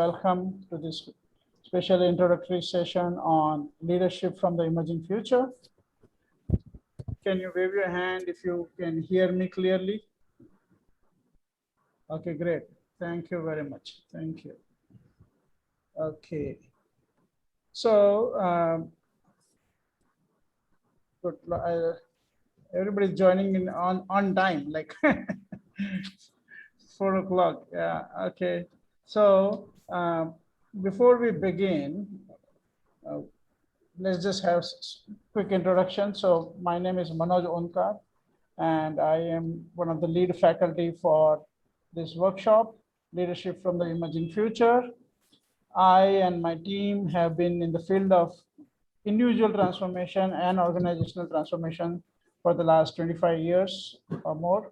Welcome to this special introductory session on leadership from the emerging future. Can you wave your hand if you can hear me clearly? Okay, great. Thank you very much. Thank you. Okay. So, good. Everybody's joining in on time, like 4 o'clock. Yeah. Okay. So before we begin, let's just have a quick introduction. So my name is Manoj Onkar, and I am one of the lead faculty for this workshop, Leadership from the Emerging Future. I and my team have been in the field of individual transformation and organizational transformation for the last 25 years or more.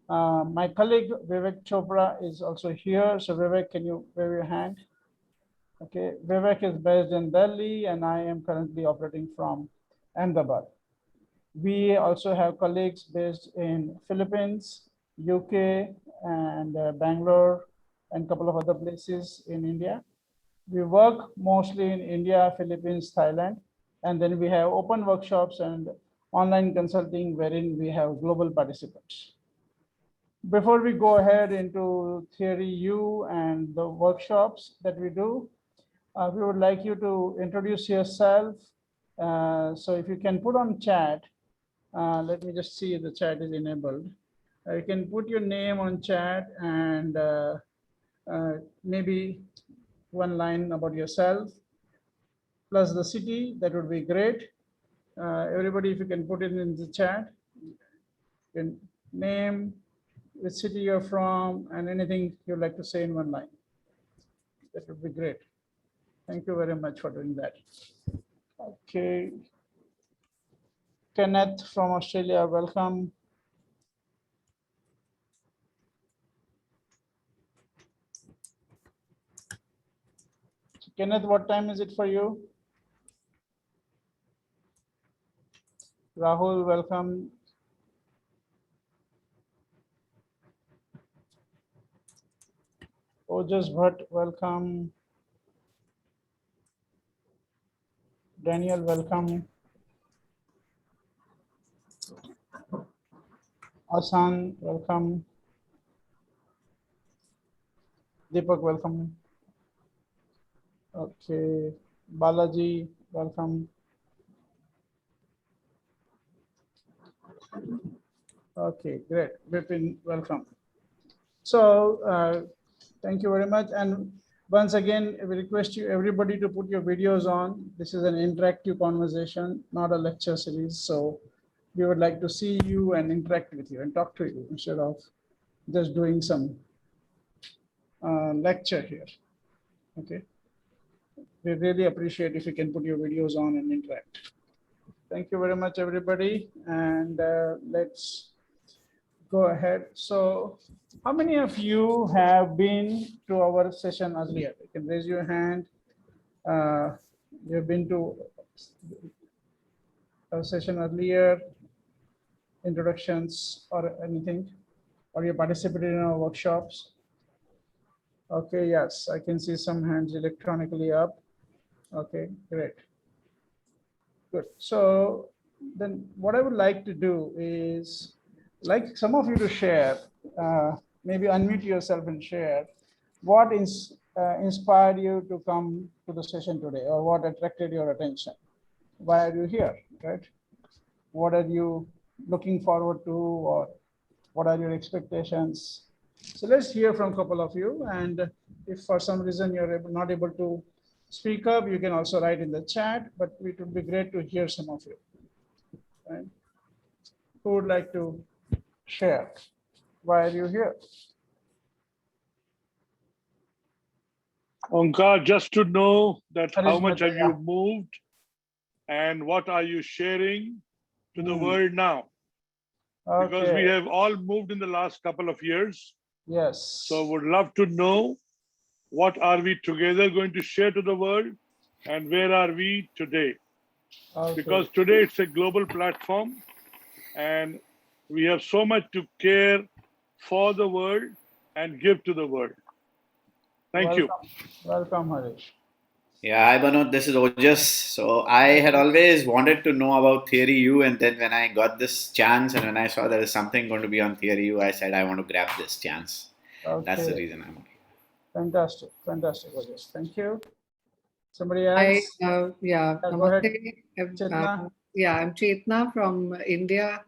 My colleague Vivek Chopra is also here. So Vivek, can you wave your hand? Okay, Vivek is based in Delhi and I am currently operating from Ahmedabad. We also have colleagues based in Philippines, UK, and Bangalore, and a couple of other places in India. We work mostly in India, Philippines, Thailand, and then we have open workshops and online consulting wherein we have global participants. Before we go ahead into theory U and the workshops that we do, we would like you to introduce yourself. So if you can put on chat, let me just see if the chat is enabled. You can put your name on chat and maybe one line about yourself, plus the city, that would be great. Everybody, if you can put it in the chat, your name, which city you're from, and anything you'd like to say in one line. That would be great. Thank you very much for doing that. Okay. Kenneth from Australia, welcome. Kenneth, what time is it for you? Rahul, welcome. Ojas Bhatt, welcome. Daniel, welcome. Asan, welcome. Deepak, welcome. Okay, Balaji, welcome. Okay, great. Vipin, welcome. So thank you very much. And once again, we request you everybody to put your videos on. This is an interactive conversation, not a lecture series. So we would like to see you and interact with you and talk to you instead of just doing some lecture here. Okay. We really appreciate if you can put your videos on and interact. Thank you very much, everybody. And let's go ahead. So how many of you have been to our session earlier? You can raise your hand. You've been to our session earlier, introductions or anything, or you participated in our workshops? Okay, yes, I can see some hands electronically up. Okay, great. Good. So then what I would like to do is like some of you to share, maybe unmute yourself and share what inspired you to come to the session today, or what attracted your attention. Why are you here, right? What are you looking forward to, or what are your expectations? So let's hear from a couple of you. And if for some reason you're not able to speak up, you can also write in the chat, but it would be great to hear some of you. Right? Who would like to share? Why are you here? Onkar, just to know that how much have you moved and what are you sharing to the world now? Okay. Because we have all moved in the last couple of years. Yes. So would love to know what are we together going to share to the world and where are we today? Okay. Because today it's a global platform and we have so much to care for the world and give to the world. Thank you. Welcome, Harish. Yeah, hi Banod, this is Ojas. So I had always wanted to know about Theory U, and then when I got this chance and when I saw there is something going to be on Theory U, I said I want to grab this chance. Okay. That's the reason I'm here. Fantastic, Ojas. Thank you. Somebody I, else? yeah, Go ahead. namaste. Chetna. Yeah, I'm Chetna from India,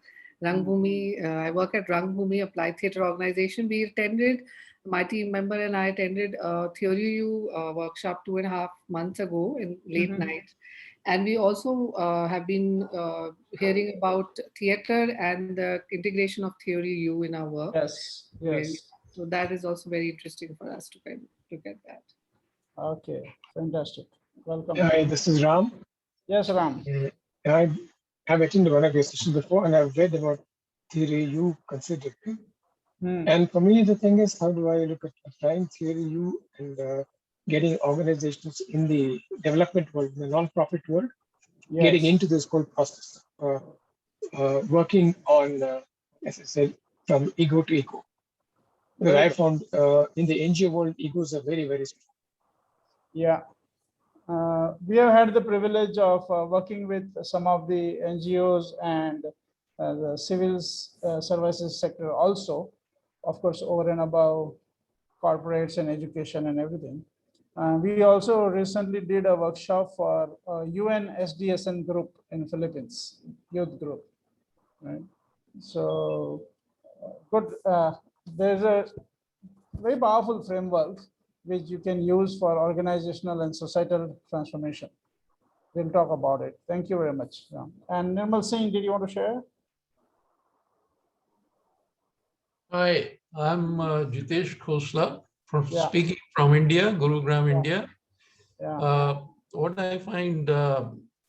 Rangbhumi. I work at Rangbhumi Applied Theatre Organization. We attended, my team member and I attended a Theory U workshop 2.5 months ago in late night. And we also have been hearing about theatre and the integration of Theory U in our work. Yes, yes. So that is also very interesting for us to kind of look at that. Okay, fantastic. Welcome. Hi, this is Ram. Yes, Ram. I have attended one of your sessions before and I've read about Theory U considerably. And for me, the thing is, how do I look at applying Theory U and getting organizations in the development world, in the non-profit world, getting into this whole process, working on, as I said, from ego to eco. Because I found in the NGO world, egos are very, very strong. Yeah. We have had the privilege of working with some of the NGOs and the civil services sector also, of course, over and above corporates and education and everything. We also recently did a workshop for UN SDSN group in Philippines, youth group, right? So good. There's a very powerful framework which you can use for organizational and societal transformation. We'll talk about it. Thank you very much. And Nirmal Singh, did you want to share? Hi, I'm Jitesh Khosla, speaking from India, Gurugram, India. What I find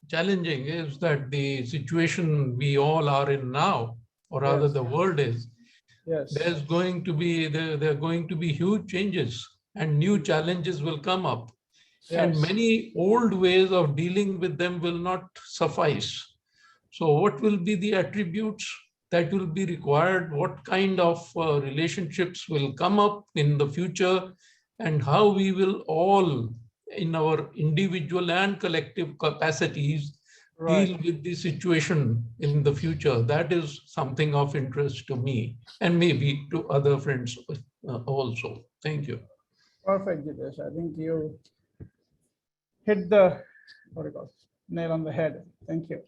challenging is that the situation we all are in now, or rather the world is, there's going to be there are going to be huge changes and new challenges will come up. And many old ways of dealing with them will not suffice. So what will be the attributes that will be required? What kind of relationships will come up in the future, and how we will all in our individual and collective capacities deal with the situation in the future? That is something of interest to me and maybe to other friends also. Thank you. Perfect, Jitesh. I think you hit the nail on the head. Thank you.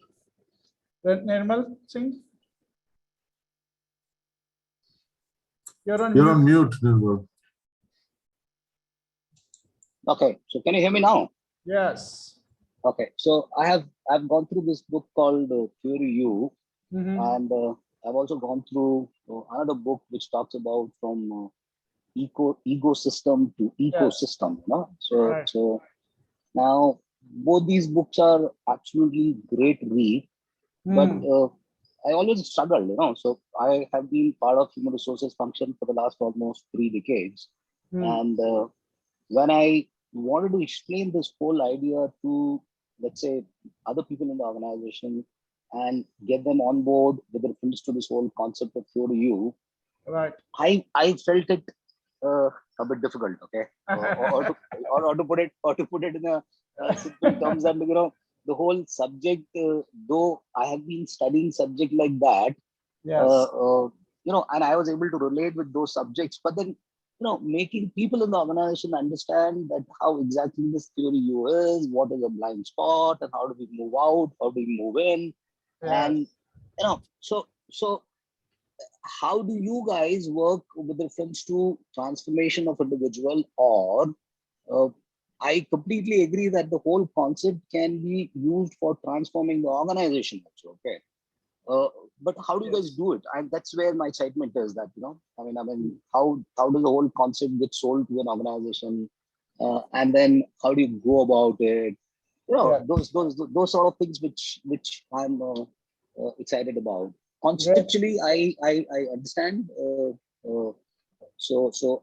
Nirmal Singh? You're on mute, Nirmal. Okay, so can you hear me now? Yes. Okay, so I've gone through this book called Theory U, and I've also gone through another book which talks about from ecosystem to ecosystem. So now both these books are absolutely great read, but I always struggled, So I have been part of human resources function for the last almost 3 decades, and when I wanted to explain this whole idea to, let's say, other people in the organization and get them on board with reference to this whole concept of Theory U, I felt it a bit difficult, okay, or to put it in a simple terms, that the whole subject, though I have been studying subject like that, and I was able to relate with those subjects, but then making people in the organization understand that how exactly this Theory U is, what is a blind spot, and how do we move out, how do we move in, and so how do you guys work with reference to transformation of individual? Or I completely agree that the whole concept can be used for transforming the organization also, okay? But how do you guys do it? And that's where my excitement is, that I mean, how does the whole concept get sold to an organization, and then how do you go about it? Those sort of things which I'm excited about. Conceptually, I understand. So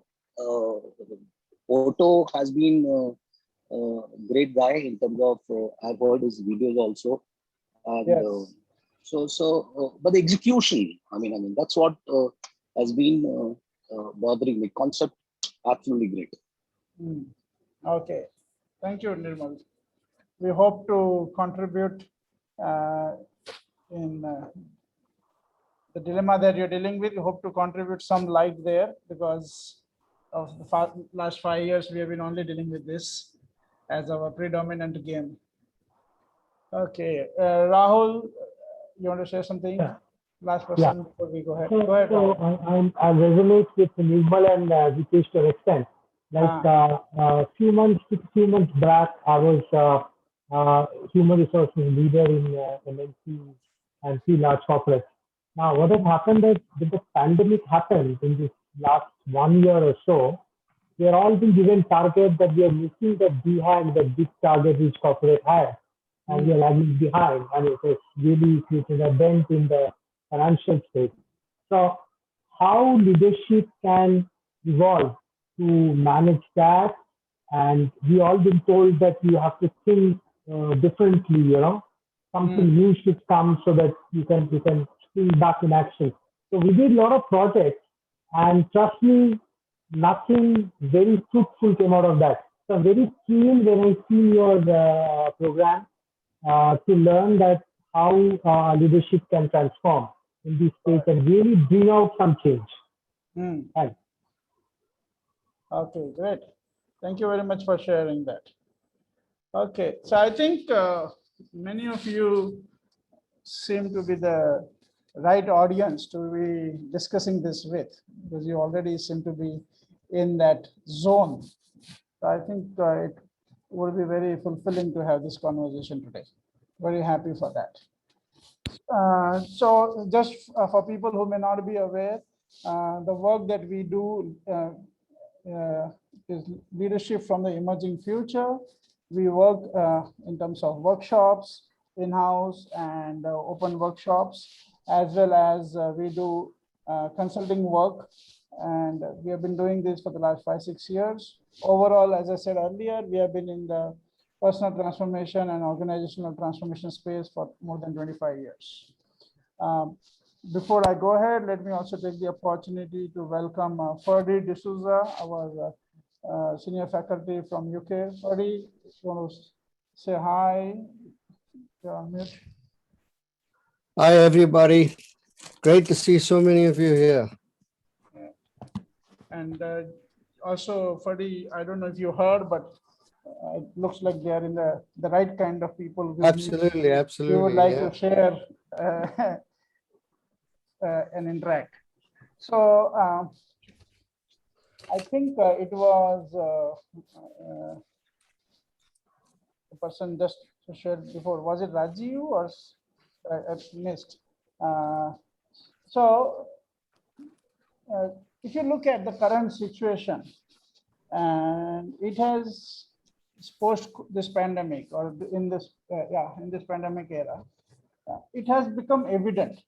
Otto has been a great guy in terms of I've heard his videos also, and but the execution, I mean that's what has been bothering me. Concept absolutely great. Okay, thank you, Nirmal. We hope to contribute in the dilemma that you're dealing with. We hope to contribute some light there because of the last 5 years, we have been only dealing with this as our predominant game. Okay, Rahul, you want to share something? Yeah. Last person before we go ahead. So, Go ahead. I resonate with Nirmal and Jitesh to an extent. Like a few months back, I was human resources leader in MNC and few large corporates. Now, what has happened is with the pandemic happened in this last 1 year or so, we are all being given targets that we are missing the behind the big target which corporate had, and we are lagging behind, and it has really created a dent in the financial space. So, how leadership can evolve to manage that? And we all been told that you have to think differently. Something new should come so that you can spring back in action. So we did a lot of projects, and trust me, nothing very fruitful came out of that. So I'm very keen when I see your program to learn that how leadership can transform in this space and really bring out some change. Thanks. Okay, great. Thank you very much for sharing that. Okay, so I think many of you seem to be the right audience to be discussing this with, because you already seem to be in that zone. So I think it will be very fulfilling to have this conversation today. Very happy for that. So just for people who may not be aware, the work that we do is leadership from the emerging future. We work in terms of workshops, in-house and open workshops, as well as we do consulting work. And we have been doing this for the last 5-6 years. Overall, as I said earlier, we have been in the personal transformation and organizational transformation space for more than 25 years. Before I go ahead, let me also take the opportunity to welcome Fergie D'souza, our senior faculty from UK. Fergie, you want to say hi? Hi, everybody. Great to see so many of you here. And also, Fergie, I don't know if you heard, but it looks like they are in the right kind of people. Absolutely, absolutely. You would like to share and interact. So I think it was the person just shared before. Was it Rajiv or I missed? If you look at the current situation, and it has post this pandemic or in this in this pandemic era, it has become evident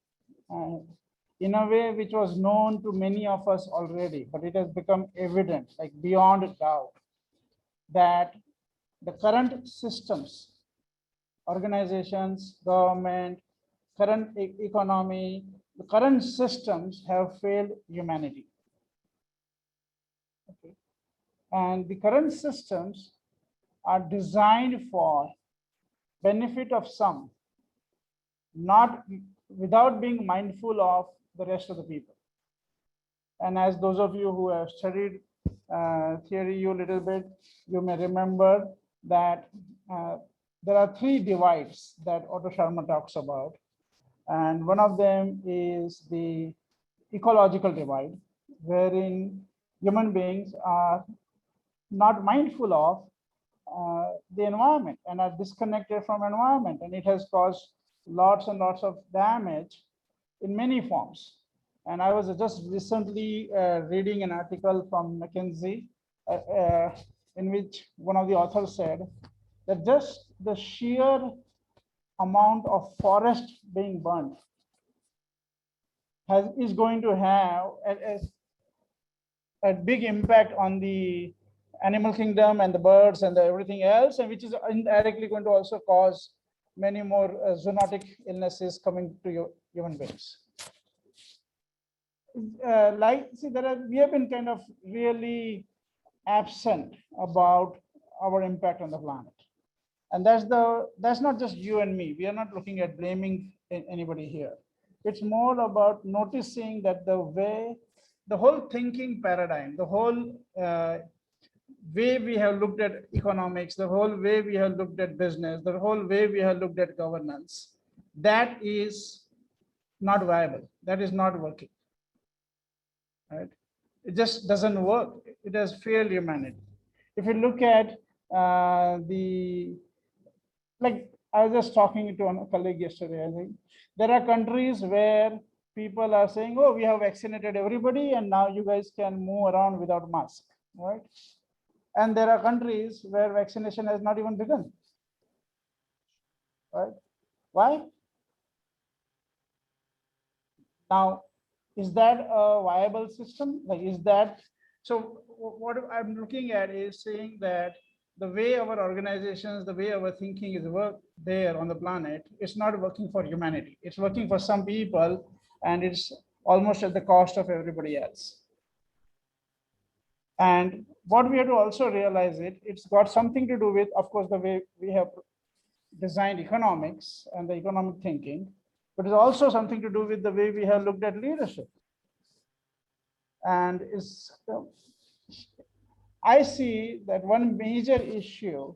in a way which was known to many of us already, but it has become evident, like beyond doubt, that the current systems, organizations, government, current economy, the current systems have failed humanity. Okay. And the current systems are designed for benefit of some, not without being mindful of the rest of the people. And as those of you who have studied theory U a little bit, you may remember that there are 3 divides that Otto Scharmer talks about. And one of them is the ecological divide, wherein human beings are not mindful of the environment and are disconnected from environment. And it has caused lots and lots of damage in many forms. And I was just recently reading an article from McKinsey in which one of the authors said that just the sheer amount of forest being burnt is going to have a big impact on the animal kingdom and the birds and everything else, and which is indirectly going to also cause many more zoonotic illnesses coming to human beings. We have been kind of really absent about our impact on the planet. And that's not just you and me. We are not looking at blaming anybody here. It's more about noticing that the whole thinking paradigm, the whole way we have looked at economics, the whole way we have looked at business, the whole way we have looked at governance, that is not viable. That is not working. Right? It just doesn't work. It has failed humanity. If you look at like I was just talking to a colleague yesterday, I think there are countries where people are saying, oh, we have vaccinated everybody and now you guys can move around without mask, right? And there are countries where vaccination has not even begun, right? Why? Now, is that a viable system? Like, is that, so what I'm looking at is saying that the way our organizations, the way our thinking is work there on the planet, it's not working for humanity. It's working for some people and it's almost at the cost of everybody else. And what we have to also realize it's got something to do with, of course, the way we have designed economics and the economic thinking, but it's also something to do with the way we have looked at leadership. And I see that one major issue,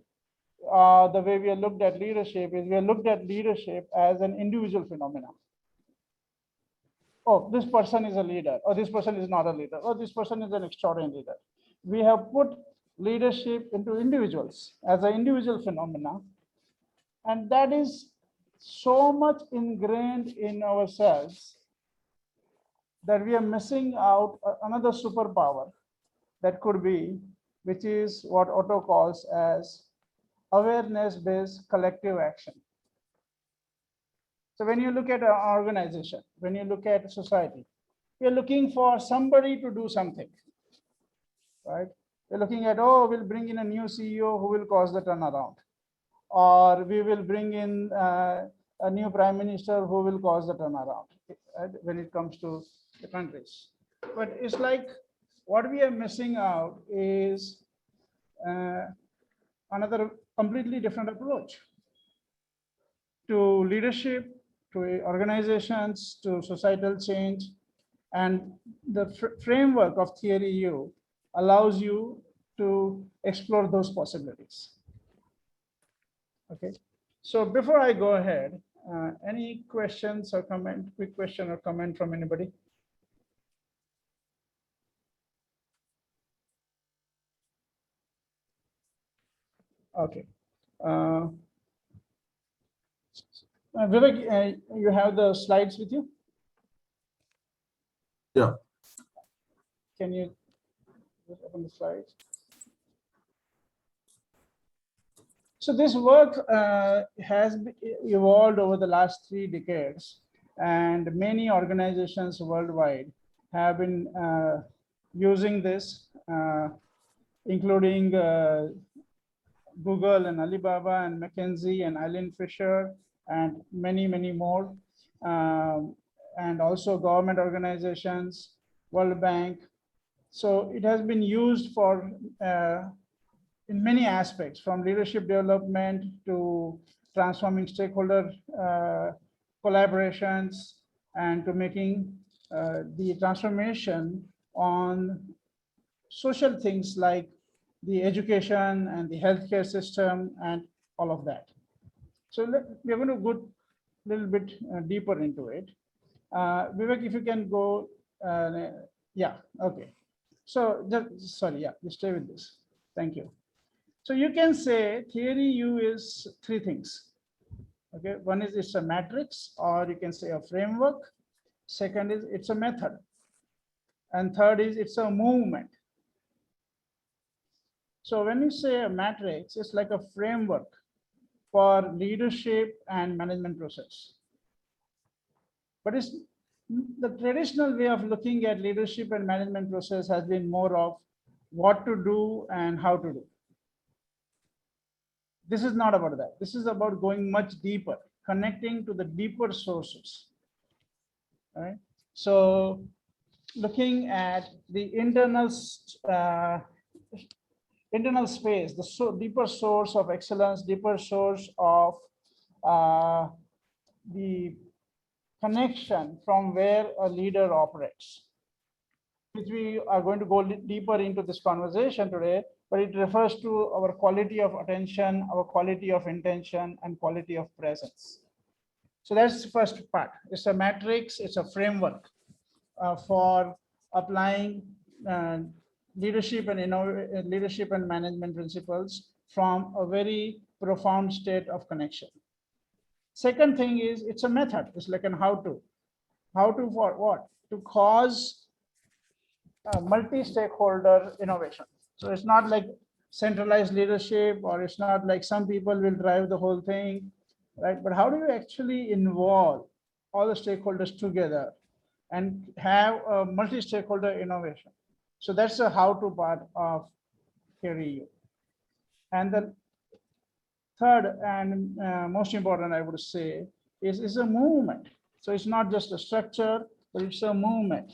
the way we have looked at leadership is we have looked at leadership as an individual phenomenon. Oh, this person is a leader, or this person is not a leader, or this person is an extraordinary leader. We have put leadership into individuals as an individual phenomena. And that is so much ingrained in ourselves that we are missing out another superpower that could be, which is what Otto calls as awareness-based collective action. So when you look at an organization, when you look at society, we're looking for somebody to do something, right? We're looking at, oh, we'll bring in a new CEO who will cause the turnaround. Or we will bring in a new prime minister who will cause the turnaround, right, when it comes to the countries. But it's like what we are missing out is another completely different approach to leadership, to organizations, to societal change. And the framework of Theory U allows you to explore those possibilities. Okay, so before I go ahead, any questions or comment, quick question or comment from anybody? Okay. Vivek, you have the slides with you? Yeah. Can you open the slides? So this work has evolved over the last 3 decades, and many organizations worldwide have been using this, including Google and Alibaba and McKinsey and Eileen Fisher and many, many more, and also government organizations, World Bank. So it has been used for in many aspects, from leadership development to transforming stakeholder collaborations and to making the transformation on social things like the education and the healthcare system and all of that. So we're going to go a little bit deeper into it. Vivek, if you can go, yeah, okay. So just, sorry, yeah, just stay with this. Thank you. So you can say Theory U is 3 things. Okay, one is it's a matrix, or you can say a framework. Second is it's a method. And third is it's a movement. So when you say a matrix, it's like a framework for leadership and management process. But it's the traditional way of looking at leadership and management process has been more of what to do and how to do. This is not about that. This is about going much deeper, connecting to the deeper sources. Right? So looking at the internal internal space, the deeper source of excellence, deeper source of the connection from where a leader operates, which we are going to go deeper into this conversation today, but it refers to our quality of attention, our quality of intention, and quality of presence. So that's the first part. It's a matrix, it's a framework for applying leadership and management principles from a very profound state of connection. Second thing is it's a method. It's like an how to for what? To cause multi-stakeholder innovation. So it's not like centralized leadership, or it's not like some people will drive the whole thing, right? But how do you actually involve all the stakeholders together and have a multi-stakeholder innovation? So that's the how-to part of Theory U. And the third and most important, I would say, is a movement. So it's not just a structure, but it's a movement.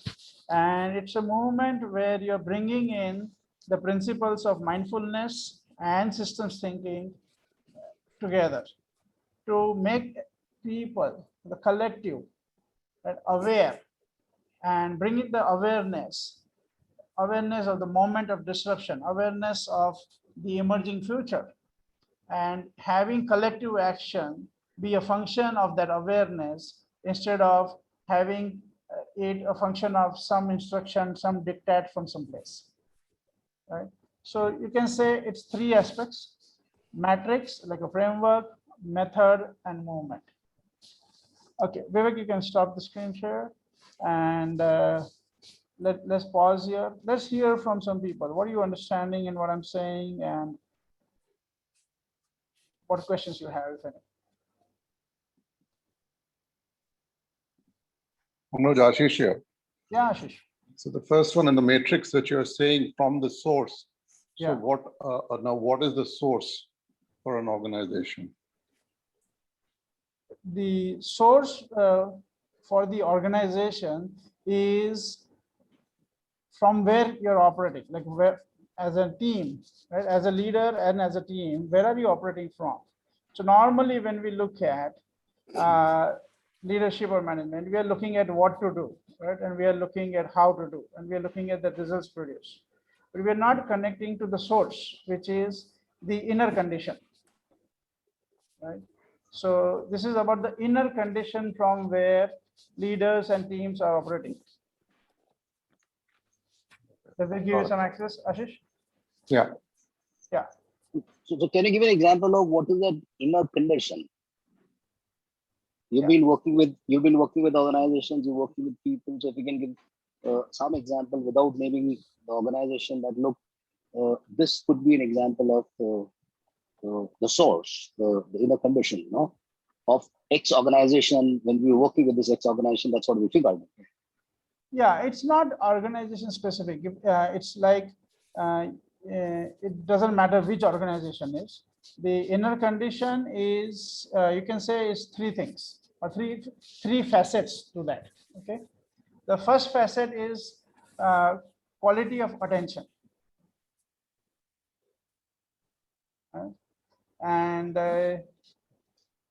And it's a movement where you're bringing in the principles of mindfulness and systems thinking together to make people, the collective, aware, and bringing the awareness of the moment of disruption, awareness of the emerging future, and having collective action be a function of that awareness instead of having it a function of some instruction, some diktat from some place, right? So you can say it's three aspects: matrix, like a framework, method, and movement. Okay, Vivek, you can stop the screen share, and let's pause here. Let's hear from some people. What are you understanding in what I'm saying, and what questions you have, if any? Manoj, Ashish here. Yeah, Ashish. So the first one in the matrix that you're saying from the source. Yeah. So what is the source for an organization? The source for the organization is from where you're operating, like where, as a team, right? As a leader and as a team, where are you operating from? So normally when we look at leadership or management, we are looking at what to do, right? And we are looking at how to do, and we are looking at the results produced. But we are not connecting to the source, which is the inner condition, right? So this is about the inner condition from where leaders and teams are operating. Does that give you some access, Ashish? Yeah. Yeah. So can you give an example of what is that inner condition? You've been working with organizations, you're working with people. So if you can give some example without naming the organization, that look, this could be an example of the source, the inner condition, you know, of X organization. When we were working with this X organization, that's what we figured. Yeah, it's not organization specific. It's like it doesn't matter which organization is. The inner condition is, you can say, is three things, or three facets to that. Okay, the first facet is quality of attention, right? And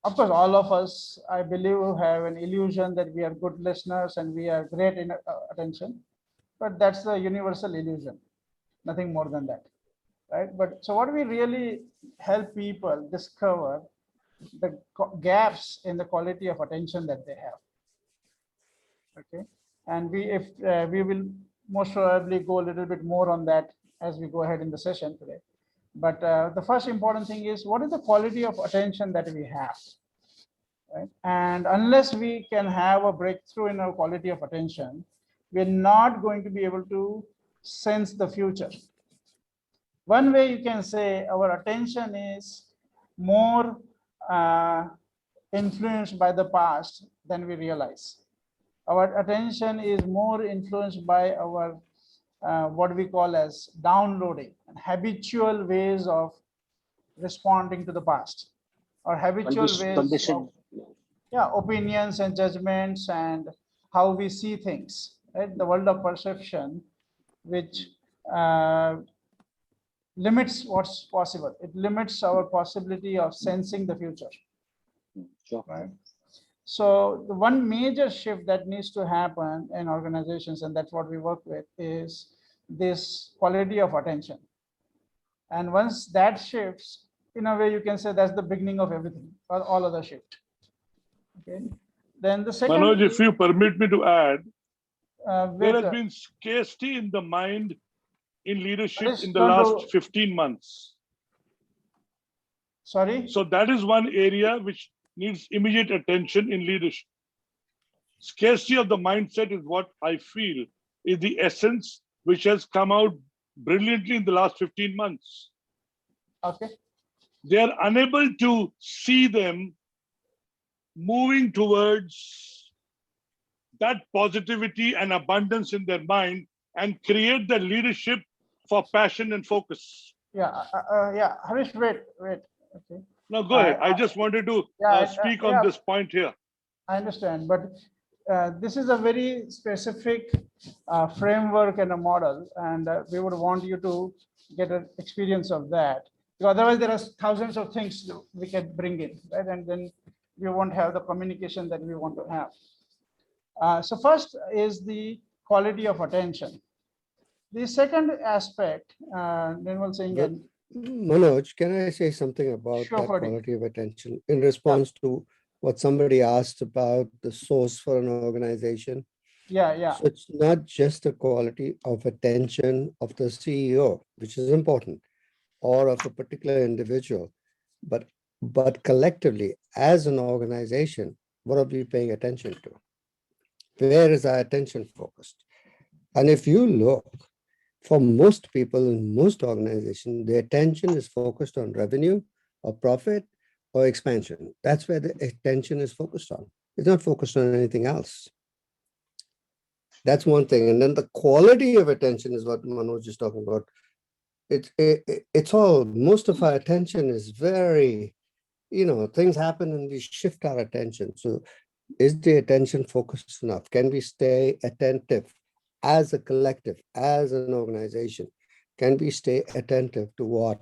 of course, all of us, I believe, have an illusion that we are good listeners and we are great in attention, but that's the universal illusion, nothing more than that, right? But so what we really help people discover the gaps in the quality of attention that they have. Okay, and we will most probably go a little bit more on that as we go ahead in the session today. But the first important thing is, what is the quality of attention that we have, right? And unless we can have a breakthrough in our quality of attention, we're not going to be able to sense the future. One way you can say our attention is more influenced by the past than we realize. Our attention is more influenced by our what we call as downloading and habitual ways of responding to the past, or habitual ways of, opinions and judgments and how we see things, right? The world of perception, which limits what's possible. It limits our possibility of sensing the future. Sure. Right. So the one major shift that needs to happen in organizations, and that's what we work with, is this quality of attention. And once that shifts, in a way, you can say that's the beginning of everything, or all other shift. Okay. Then the second. Manoj, if you permit me to add, there has with, been scarcity in the mind in leadership in the last 15 months. Sorry? So that is one area which needs immediate attention in leadership. Scarcity of the mindset is what I feel is the essence which has come out brilliantly in the last 15 months. Okay. They are unable to see them moving towards that positivity and abundance in their mind and create the leadership for passion and focus. Yeah, Harish, wait. Okay. No, go ahead. I just wanted to speak on this point here. I understand, but this is a very specific framework and a model, and we would want you to get an experience of that. Because otherwise, there are thousands of things we can bring in, right? And then we won't have the communication that we want to have. So first is the quality of attention. The second aspect, Nirmal saying, Manoj, can I say something about that quality of attention in response to what somebody asked about the source for an organization? Yeah. So it's not just the quality of attention of the CEO, which is important, or of a particular individual, but collectively as an organization, what are we paying attention to? Where is our attention focused? And if you look, for most people in most organizations, the attention is focused on revenue or profit or expansion. That's where the attention is focused on. It's not focused on anything else. That's one thing. And then the quality of attention is what Manoj is talking about. It's all, most of our attention is very, things happen and we shift our attention. So is the attention focused enough? Can we stay attentive as a collective, as an organization? Can we stay attentive to what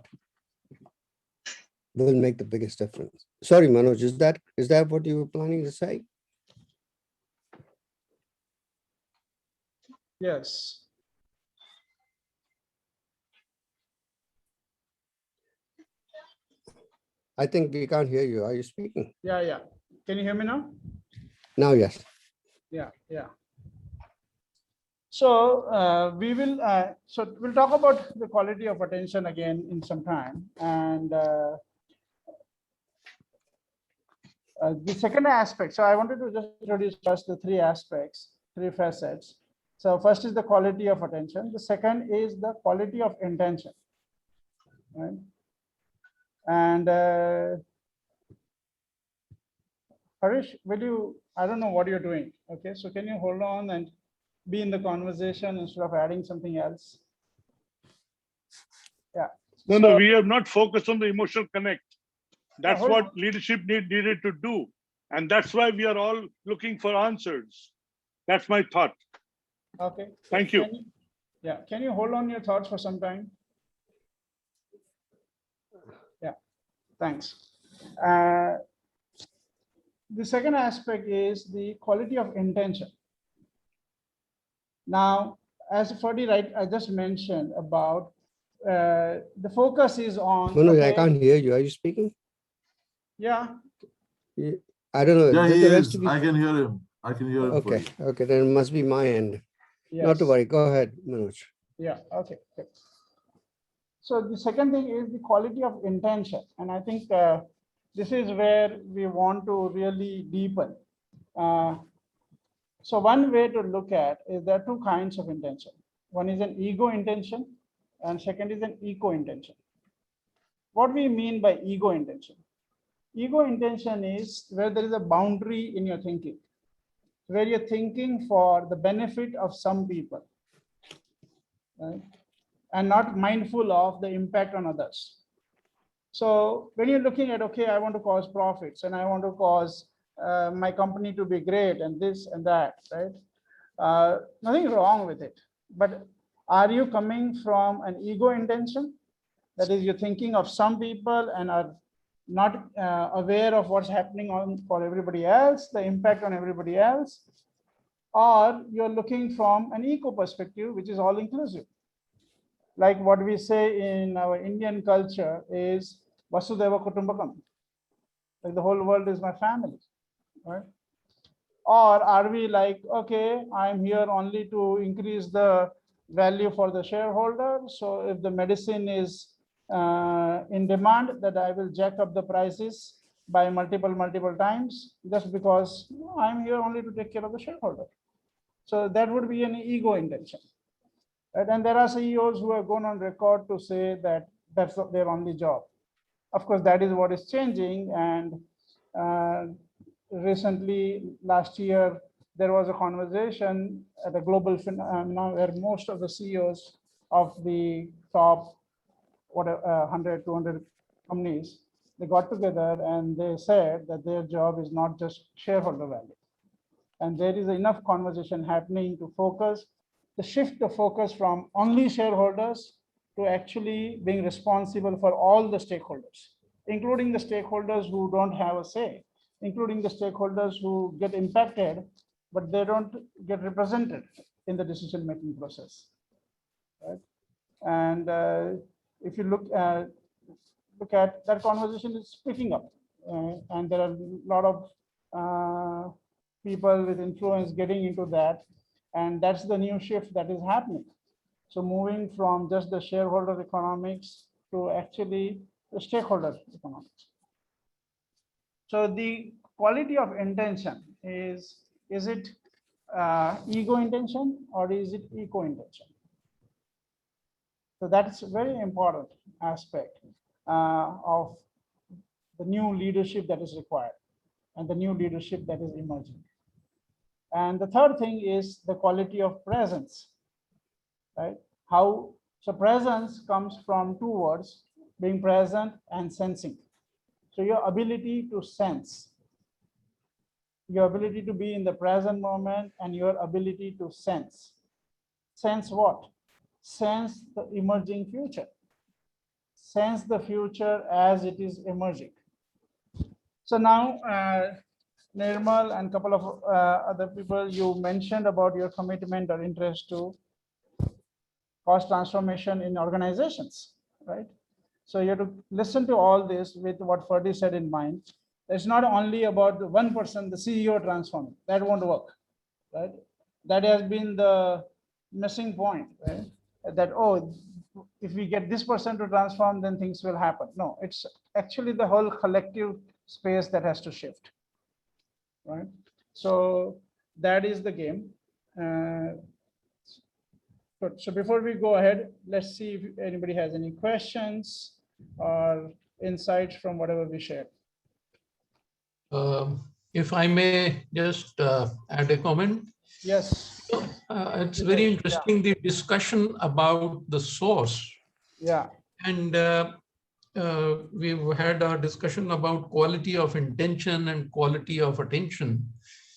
will make the biggest difference? Sorry, Manoj, is that what you were planning to say? Yes. I think we can't hear you. Are you speaking? Yeah. Can you hear me now? Now, yes. Yeah. So we'll talk about the quality of attention again in some time. And the second aspect, so I wanted to just introduce first the three aspects, three facets. So first is the quality of attention. The second is the quality of intention. Right? And Harish, I don't know what you're doing. Okay, so can you hold on and be in the conversation instead of adding something else? Yeah. No, we have not focused on the emotional connect. That's what leadership needed to do. And that's why we are all looking for answers. That's my thought. Okay. Thank you. Can you hold on your thoughts for some time? Yeah, thanks. The second aspect is the quality of intention. Now, as Fergie, I just mentioned about the focus is on. No, I can't hear you. Are you speaking? Yeah. I don't know. Yeah, he is. I can hear him. Okay, then it must be my end. Yes. Not to worry. Go ahead, Manoj. Yeah, okay. So the second thing is the quality of intention. And I think this is where we want to really deepen. So one way to look at is there are two kinds of intention. One is an ego intention and second is an eco intention. What we mean by ego intention? Ego intention is where there is a boundary in your thinking, where you're thinking for the benefit of some people, right? And not mindful of the impact on others. So when you're looking at, okay, I want to cause profits and I want to cause my company to be great and this and that, right? Nothing wrong with it. But are you coming from an ego intention That is, you're thinking of some people and are not aware of what's happening for everybody else, the impact on everybody else, or you're looking from an eco perspective, which is all inclusive. Like what we say in our Indian culture is Vasudhaiva Kutumbakam. Like the whole world is my family, right? Or are we like, okay, I'm here only to increase the value for the shareholder. So if the medicine is in demand, that I will jack up the prices by multiple times just because I'm here only to take care of the shareholder. So that would be an ego intention. Right? And there are CEOs who have gone on record to say that that's their only job. Of course, that is what is changing. And recently, last year, there was a conversation at a global phenomenon where most of the CEOs of the top 100, 200 companies, they got together and they said that their job is not just shareholder value. And there is enough conversation happening to shift the focus from only shareholders to actually being responsible for all the stakeholders, including the stakeholders who don't have a say, including the stakeholders who get impacted, but they don't get represented in the decision-making process. Right? And if you look at that conversation, is picking up, and there are a lot of people with influence getting into that, and that's the new shift that is happening. So moving from just the shareholder economics to actually the stakeholder economics. So the quality of intention is it ego intention or is it eco intention? So that's a very important aspect of the new leadership that is required and the new leadership that is emerging. And the third thing is the quality of presence, right? So presence comes from two words, being present and sensing. So your ability to sense, your ability to be in the present moment and your ability to sense. Sense what? Sense the emerging future. Sense the future as it is emerging. So now, Nirmal and a couple of other people, you mentioned about your commitment or interest to cost transformation in organizations, right? So you have to listen to all this with what Fergie said in mind. It's not only about the 1%, the CEO transforming. That won't work, right? That has been the missing point, right? That, oh, if we get this person to transform, then things will happen. No, it's actually the whole collective space that has to shift, right? So that is the game. So before we go ahead, let's see if anybody has any questions or insights from whatever we shared. If I may just add a comment. Yes. It's very interesting, the discussion about the source. Yeah. And we've had a discussion about quality of intention and quality of attention.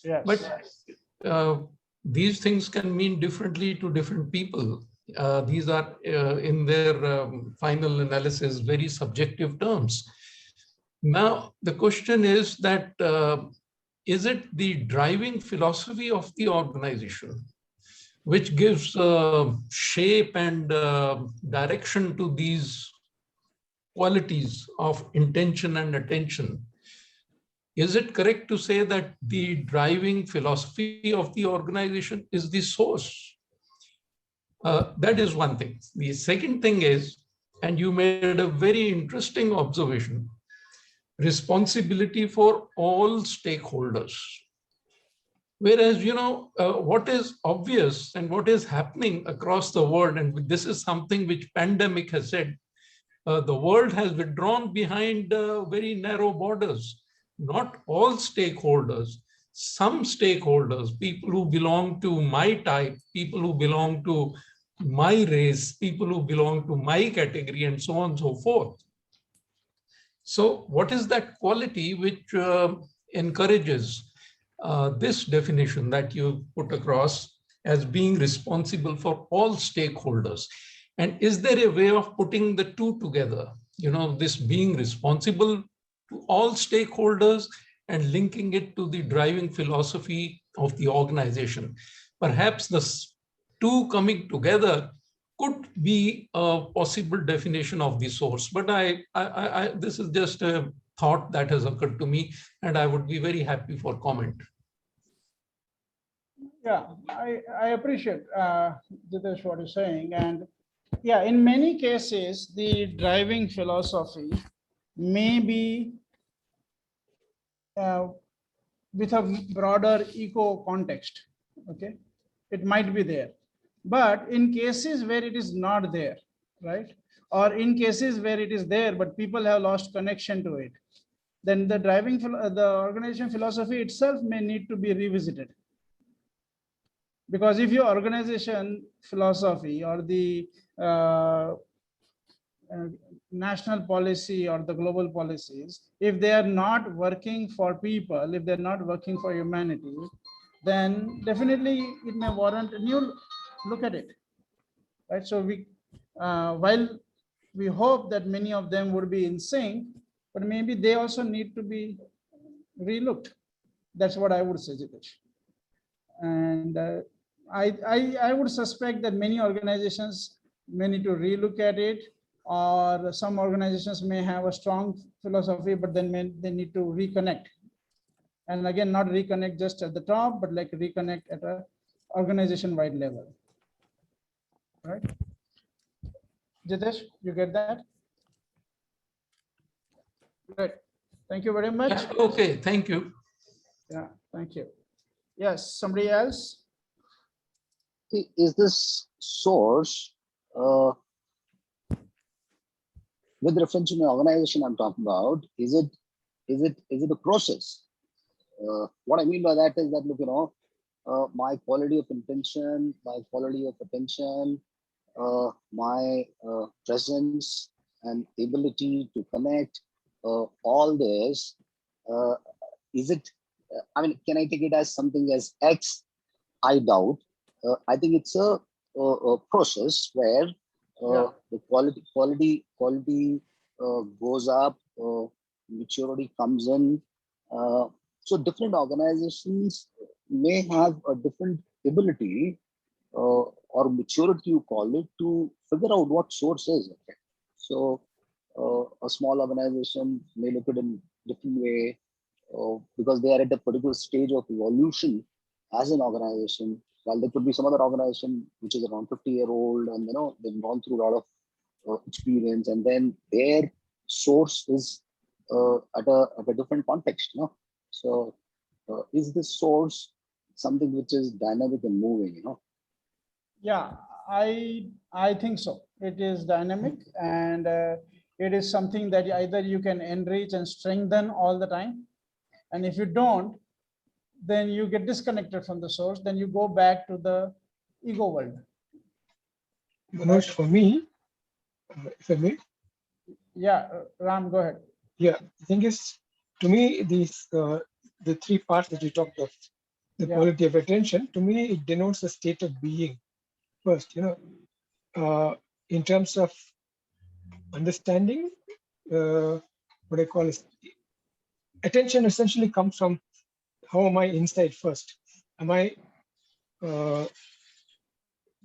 Yes. But these things can mean differently to different people. These are in their final analysis, very subjective terms. Now, the question is that, is it the driving philosophy of the organization which gives shape and direction to these qualities of intention and attention? Is it correct to say that the driving philosophy of the organization is the source? That is one thing. The second thing is, and you made a very interesting observation, responsibility for all stakeholders. Whereas, you know, what is obvious and what is happening across the world, and this is something which pandemic has said, the world has withdrawn behind very narrow borders. Not all stakeholders, some stakeholders, people who belong to my type, people who belong to my race, people who belong to my category, and so on and so forth. So what is that quality which encourages this definition that you put across as being responsible for all stakeholders? And is there a way of putting the two together? You know, this being responsible to all stakeholders and linking it to the driving philosophy of the organization. Perhaps the two coming together could be a possible definition of the source. But this is just a thought that has occurred to me, and I would be very happy for comment. Yeah, I appreciate Jitesh what you're saying. And yeah, in many cases, the driving philosophy may be with a broader eco context. Okay, it might be there. But in cases where it is not there, right? Or in cases where it is there, but people have lost connection to it, then the the organization philosophy itself may need to be revisited. Because if your organization philosophy or the national policy or the global policies, if they are not working for people, if they're not working for humanity, then definitely it may warrant a new look at it, right? So while we hope that many of them would be in sync, but maybe they also need to be relooked. That's what I would say, Jitesh. And I would suspect that many organizations may need to relook at it, or some organizations may have a strong philosophy, but then they need to reconnect. And again, not reconnect just at the top, but like reconnect at a organization-wide level. Right? Jitesh, you get that? Great. Thank you very much. Yeah, okay, thank you. Yeah, thank you. Yes, somebody else? Is this source with reference to the organization I'm talking about? Is it a process? What I mean by that is that, look, you know, my quality of intention, my quality of attention, my presence and ability to connect, all this, is it, I mean, can I take it as something as X? I doubt. I think it's a process where the quality goes up, maturity comes in. So different organizations may have a different ability or maturity, you call it, to figure out what source is. Okay. So a small organization may look at it in a different way because they are at a particular stage of evolution as an organization, while there could be some other organization which is around 50-year-old and, you know, they've gone through a lot of experience, and then their source is at a different context, you know. So is this source something which is dynamic and moving, you know? Yeah, I think so. It is dynamic, and it is something that either you can enrich and strengthen all the time, and if you don't, then you get disconnected from the source, then you go back to the ego world. Manoj, for me, if I may? Yeah, Ram, go ahead. Yeah, the thing is, to me, these the three parts that you talked of, the quality of attention, to me, it denotes a state of being. First, you know, in terms of understanding, what I call is attention essentially comes from how am I inside first? Am I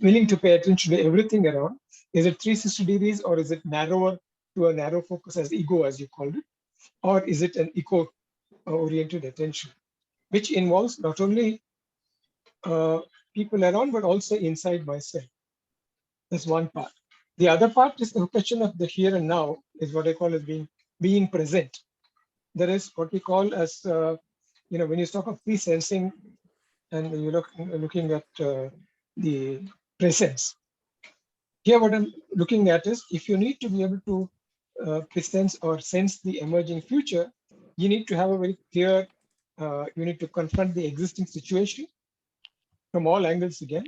willing to pay attention to everything around? Is it 360 degrees, or is it narrower to a narrow focus as ego, as you called it? Or is it an eco-oriented attention, which involves not only people around, but also inside myself? That's one part. The other part is the question of the here and now, is what I call as being present. There is what we call as, you know, when you talk of pre-sensing and you're looking at the presence. Here, what I'm looking at is, if you need to be able to presence or sense the emerging future, you need to have a very clear, you need to confront the existing situation from all angles again.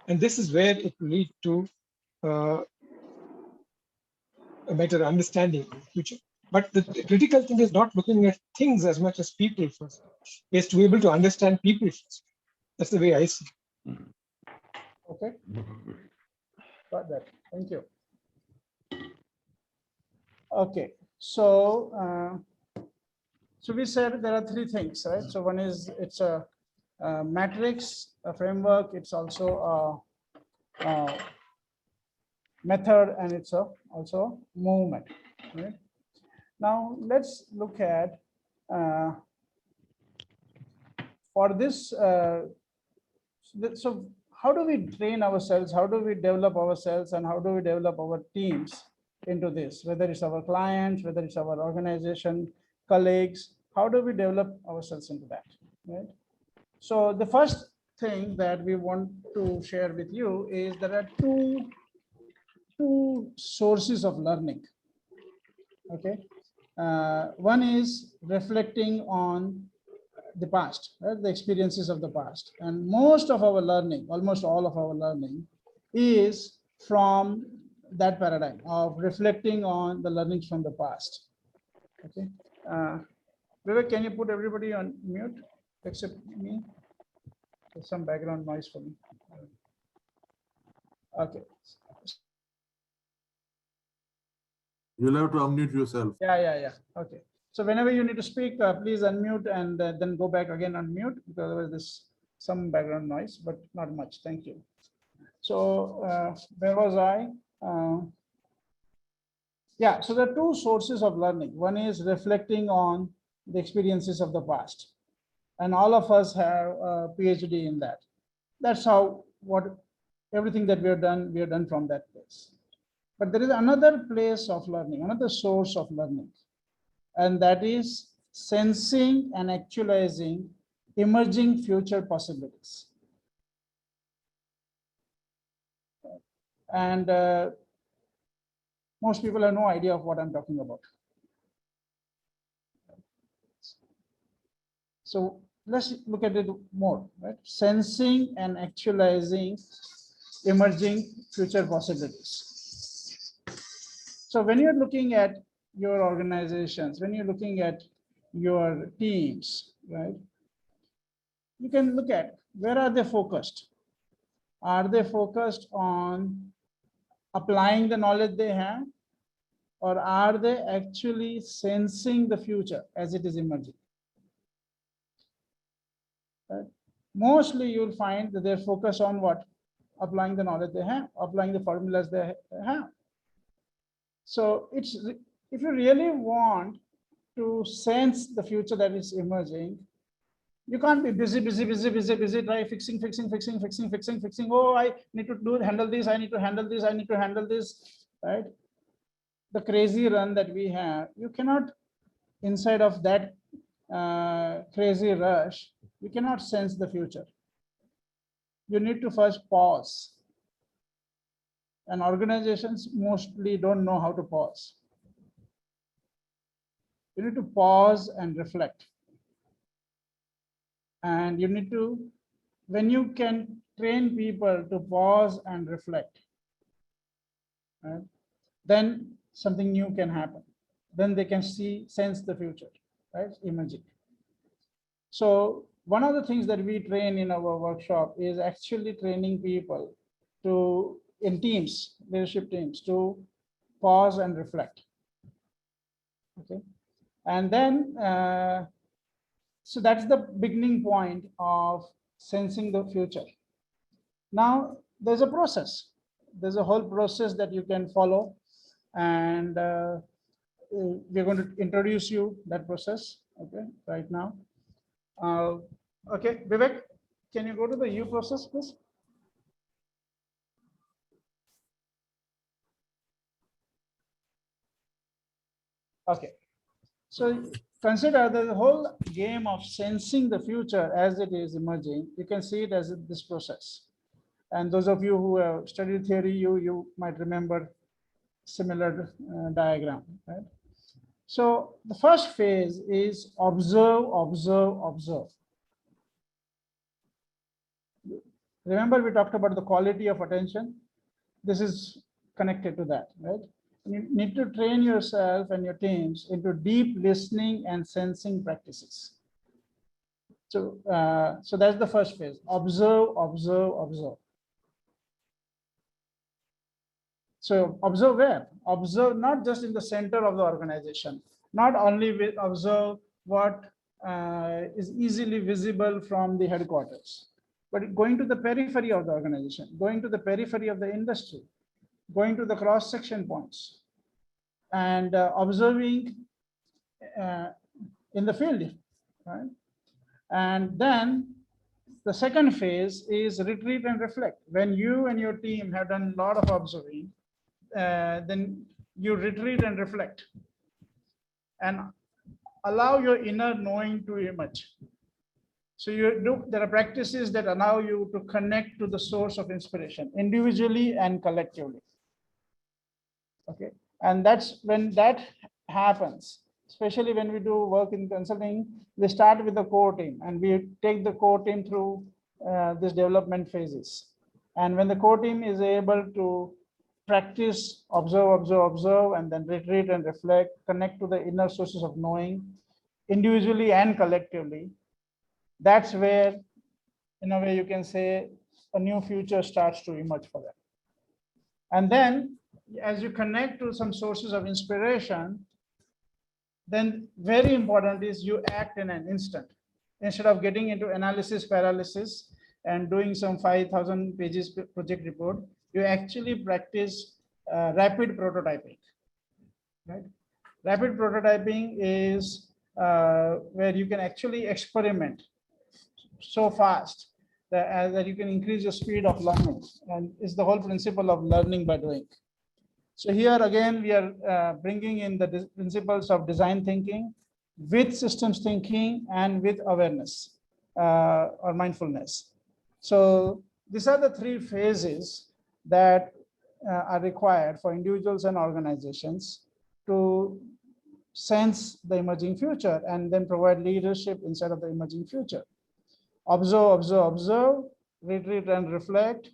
And this is where it will lead to a better understanding of the future. But the critical thing is not looking at things as much as people first, is to be able to understand people first. That's the way I see it. Okay. Got that. Thank you. Okay, so so we said there are three things, right? So one is it's a matrix, a framework. It's also a method, and it's also movement. Right? Now let's look at for this. So how do we train ourselves? How do we develop ourselves, and how do we develop our teams into this? Whether it's our clients, whether it's our organization, colleagues, how do we develop ourselves into that? Right. So the first thing that we want to share with you is there are two sources of learning. Okay, one is reflecting on the past, right? The experiences of the past, and most of our learning, almost all of our learning, is from that paradigm of reflecting on the learnings from the past. Okay, Vivek, can you put everybody on mute except me? There's some background noise for me. Okay. You'll have to unmute yourself. Yeah. Okay. So whenever you need to speak, please unmute and then go back again unmute, because otherwise there's some background noise, but not much. Thank you. So where was I? Yeah, so there are two sources of learning. One is reflecting on the experiences of the past. And all of us have a PhD in that. That's how everything that we have done from that place. But there is another place of learning, another source of learning, and that is sensing and actualizing emerging future possibilities. And most people have no idea of what I'm talking about. So let's look at it more, right? Sensing and actualizing emerging future possibilities. So when you're looking at your organizations, when you're looking at your teams, right? You can look at where are they focused? Are they focused on applying the knowledge they have, or are they actually sensing the future as it is emerging? Right? Mostly you'll find that they're focused on what? Applying the knowledge they have, applying the formulas they have. So it's, if you really want to sense the future that is emerging, you can't be busy, try fixing. Oh, I need to handle this, I need to handle this, right? The crazy run that we have, you cannot, inside of that crazy rush, you cannot sense the future. You need to first pause. And organizations mostly don't know how to pause. You need to pause and reflect. And you need to, when you can train people to pause and reflect, right, then something new can happen. Then they can sense the future, right, emerging. So one of the things that we train in our workshop is actually training people to, in teams, leadership teams, to pause and reflect. Okay, and then so that's the beginning point of sensing the future. Now there's a process. There's a whole process that you can follow, and we're going to introduce you that process. Okay, right now. Okay, Vivek, can you go to the U process, please? Okay, so consider the whole game of sensing the future as it is emerging. You can see it as this process. And those of you who have studied theory, you might remember similar diagram, right? So the first phase is observe. Remember, we talked about the quality of attention. This is connected to that, right? You need to train yourself and your teams into deep listening and sensing practices. So, so that's the first phase. Observe. So observe where? Observe not just in the center of the organization, not only observe what is easily visible from the headquarters, but going to the periphery of the organization, going to the periphery of the industry, going to the cross-section points, and observing in the field, right? And then the second phase is retreat and reflect. When you and your team have done a lot of observing, then you retreat and reflect and allow your inner knowing to emerge. So there are practices that allow you to connect to the source of inspiration individually and collectively. Okay, and that's when that happens, especially when we do work in consulting, we start with the core team and we take the core team through this development phases. And when the core team is able to practice, observe, and then retreat and reflect, connect to the inner sources of knowing individually and collectively, that's where, in a way, you can say a new future starts to emerge for them. And then as you connect to some sources of inspiration, then very important is you act in an instant. Instead of getting into analysis paralysis and doing some 5,000 pages project report, you actually practice rapid prototyping, right? Rapid prototyping is where you can actually experiment so fast that you can increase your speed of learning, and it's the whole principle of learning by doing. So here again, we are bringing in the principles of design thinking with systems thinking and with awareness or mindfulness. So these are the three phases that are required for individuals and organizations to sense the emerging future and then provide leadership inside of the emerging future. Observe, retreat and reflect,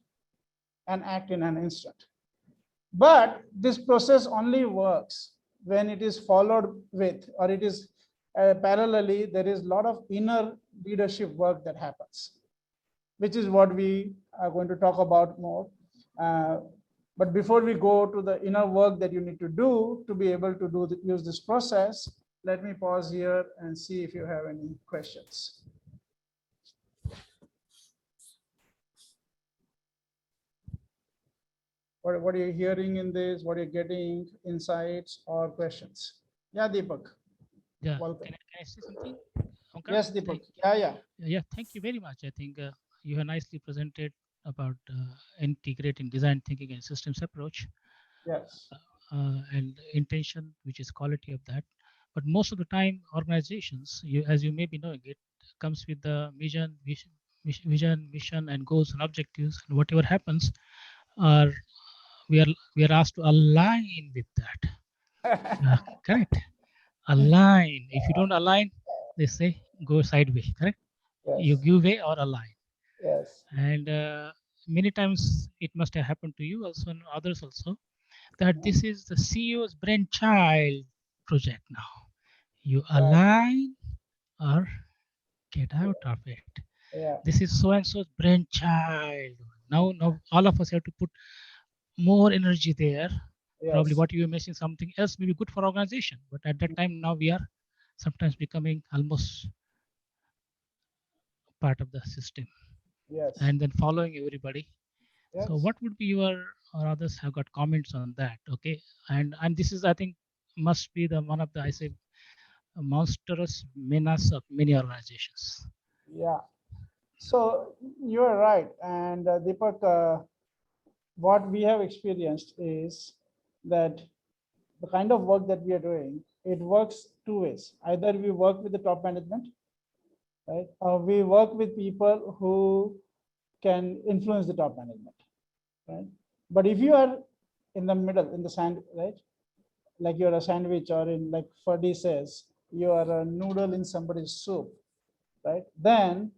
and act in an instant. But this process only works when it is followed with, or it is parallelly, there is a lot of inner leadership work that happens, which is what we are going to talk about more. But before we go to the inner work that you need to do to be able to use this process, let me pause here and see if you have any questions. What are you hearing in this? What are you getting, insights or questions? Yeah, Deepak. Yeah, welcome. can I say something? Okay. Yes, Deepak. Yeah. Thank you very much. I think you have nicely presented about integrating design thinking and systems approach. Yes. And intention, which is quality of that. But most of the time, organizations, as you may be knowing, it comes with the vision, mission, and goals and objectives, and whatever happens, we are asked to align with that. Correct. Align. If you don't align, they say go sideways. Correct. Yes. You give way or align. Yes. And many times it must have happened to you also and others also, that this is the CEO's brainchild project now. You align or get out of it. Yeah. This is so and so's brainchild. Now all of us have to put more energy there. Yes. Probably what you mentioned, something else may be good for organization, but at that time now we are sometimes becoming almost part of the system. Yes. And then following everybody. Yes. So what would be your, or others have got comments on that? Okay, and this is, I think, must be the one of the, I say, monstrous menace of many organizations. Yeah. So you are right, and Deepak, what we have experienced is that the kind of work that we are doing, it works two ways. Either we work with the top management, right, or we work with people who can influence the top management, right? But if you are in the middle, in the sand, right, like you're a sandwich, or in, like Fergie says, you are a noodle in somebody's soup, right? Then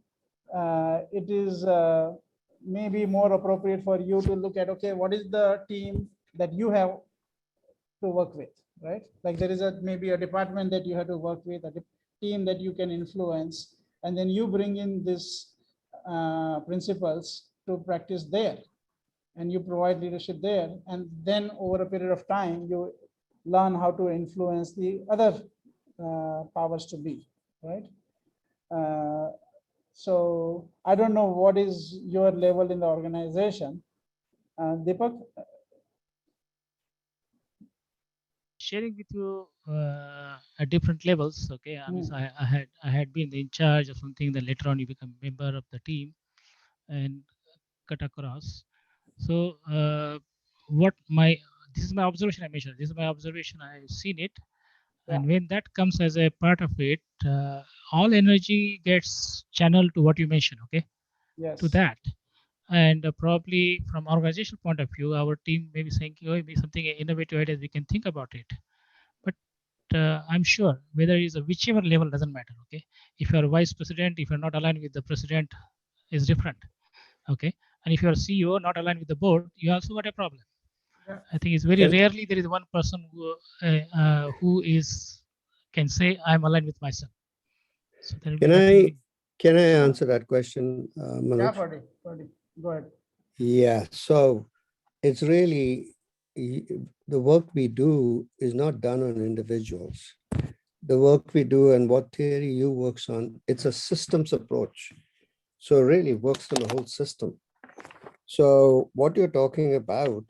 it is maybe more appropriate for you to look at, okay, what is the team that you have to work with, right? Like there is maybe a department that you have to work with, a team that you can influence, and then you bring in these principles to practice there. and you provide leadership there. And then over a period of time, you learn how to influence the other powers to be, right? So I don't know what is your level in the organization. Deepak? Sharing with you at different levels. Okay, I mean, I had been in charge of something. Then later on, you become a member of the team and cut across. So this is my observation. I mentioned this is my observation. I've seen it, and when that comes as a part of it, all energy gets channeled to what you mentioned. Okay, yes. To that. And probably from organizational point of view, our team may be saying, oh, maybe something innovative ideas, we can think about it. But I'm sure whether it's a whichever level doesn't matter. Okay, if you're a vice president, if you're not aligned with the president, is different. Okay, and if you're a CEO not aligned with the board, you also got a problem. Yeah. I think it's very rarely there is one person who can say I'm aligned with myself. So can I answer that question, Manoj? Yeah, Fergie, go ahead. Yeah, so it's really the work we do is not done on individuals. The work we do and what Theory U works on, it's a systems approach. So it really works on the whole system. So what you're talking about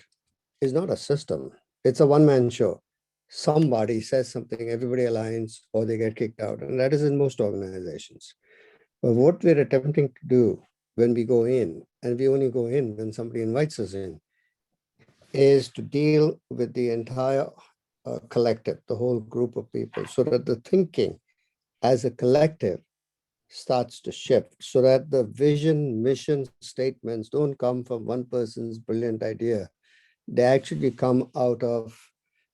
is not a system. It's a one-man show. Somebody says something, everybody aligns, or they get kicked out. And that is in most organizations. But what we're attempting to do when we go in, and we only go in when somebody invites us in, is to deal with the entire collective, the whole group of people, so that the thinking as a collective starts to shift, so that the vision, mission statements don't come from one person's brilliant idea. They actually come out of,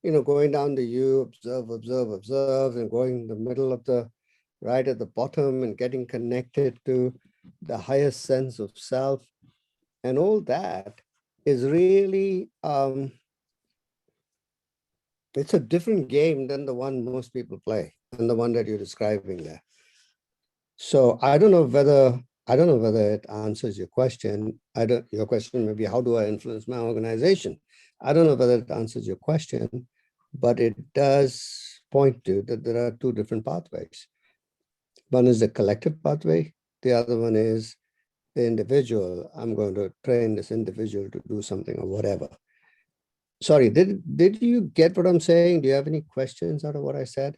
going down the U, observe, and going in the middle of the, right at the bottom and getting connected to the highest sense of self. And all that is really, it's a different game than the one most people play and the one that you're describing there. So I don't know whether it answers your question. Your question may be, how do I influence my organization? I don't know whether it answers your question, but it does point to that there are two different pathways. One is the collective pathway. The other one is the individual. I'm going to train this individual to do something or whatever. Sorry, did you get what I'm saying? Do you have any questions out of what I said?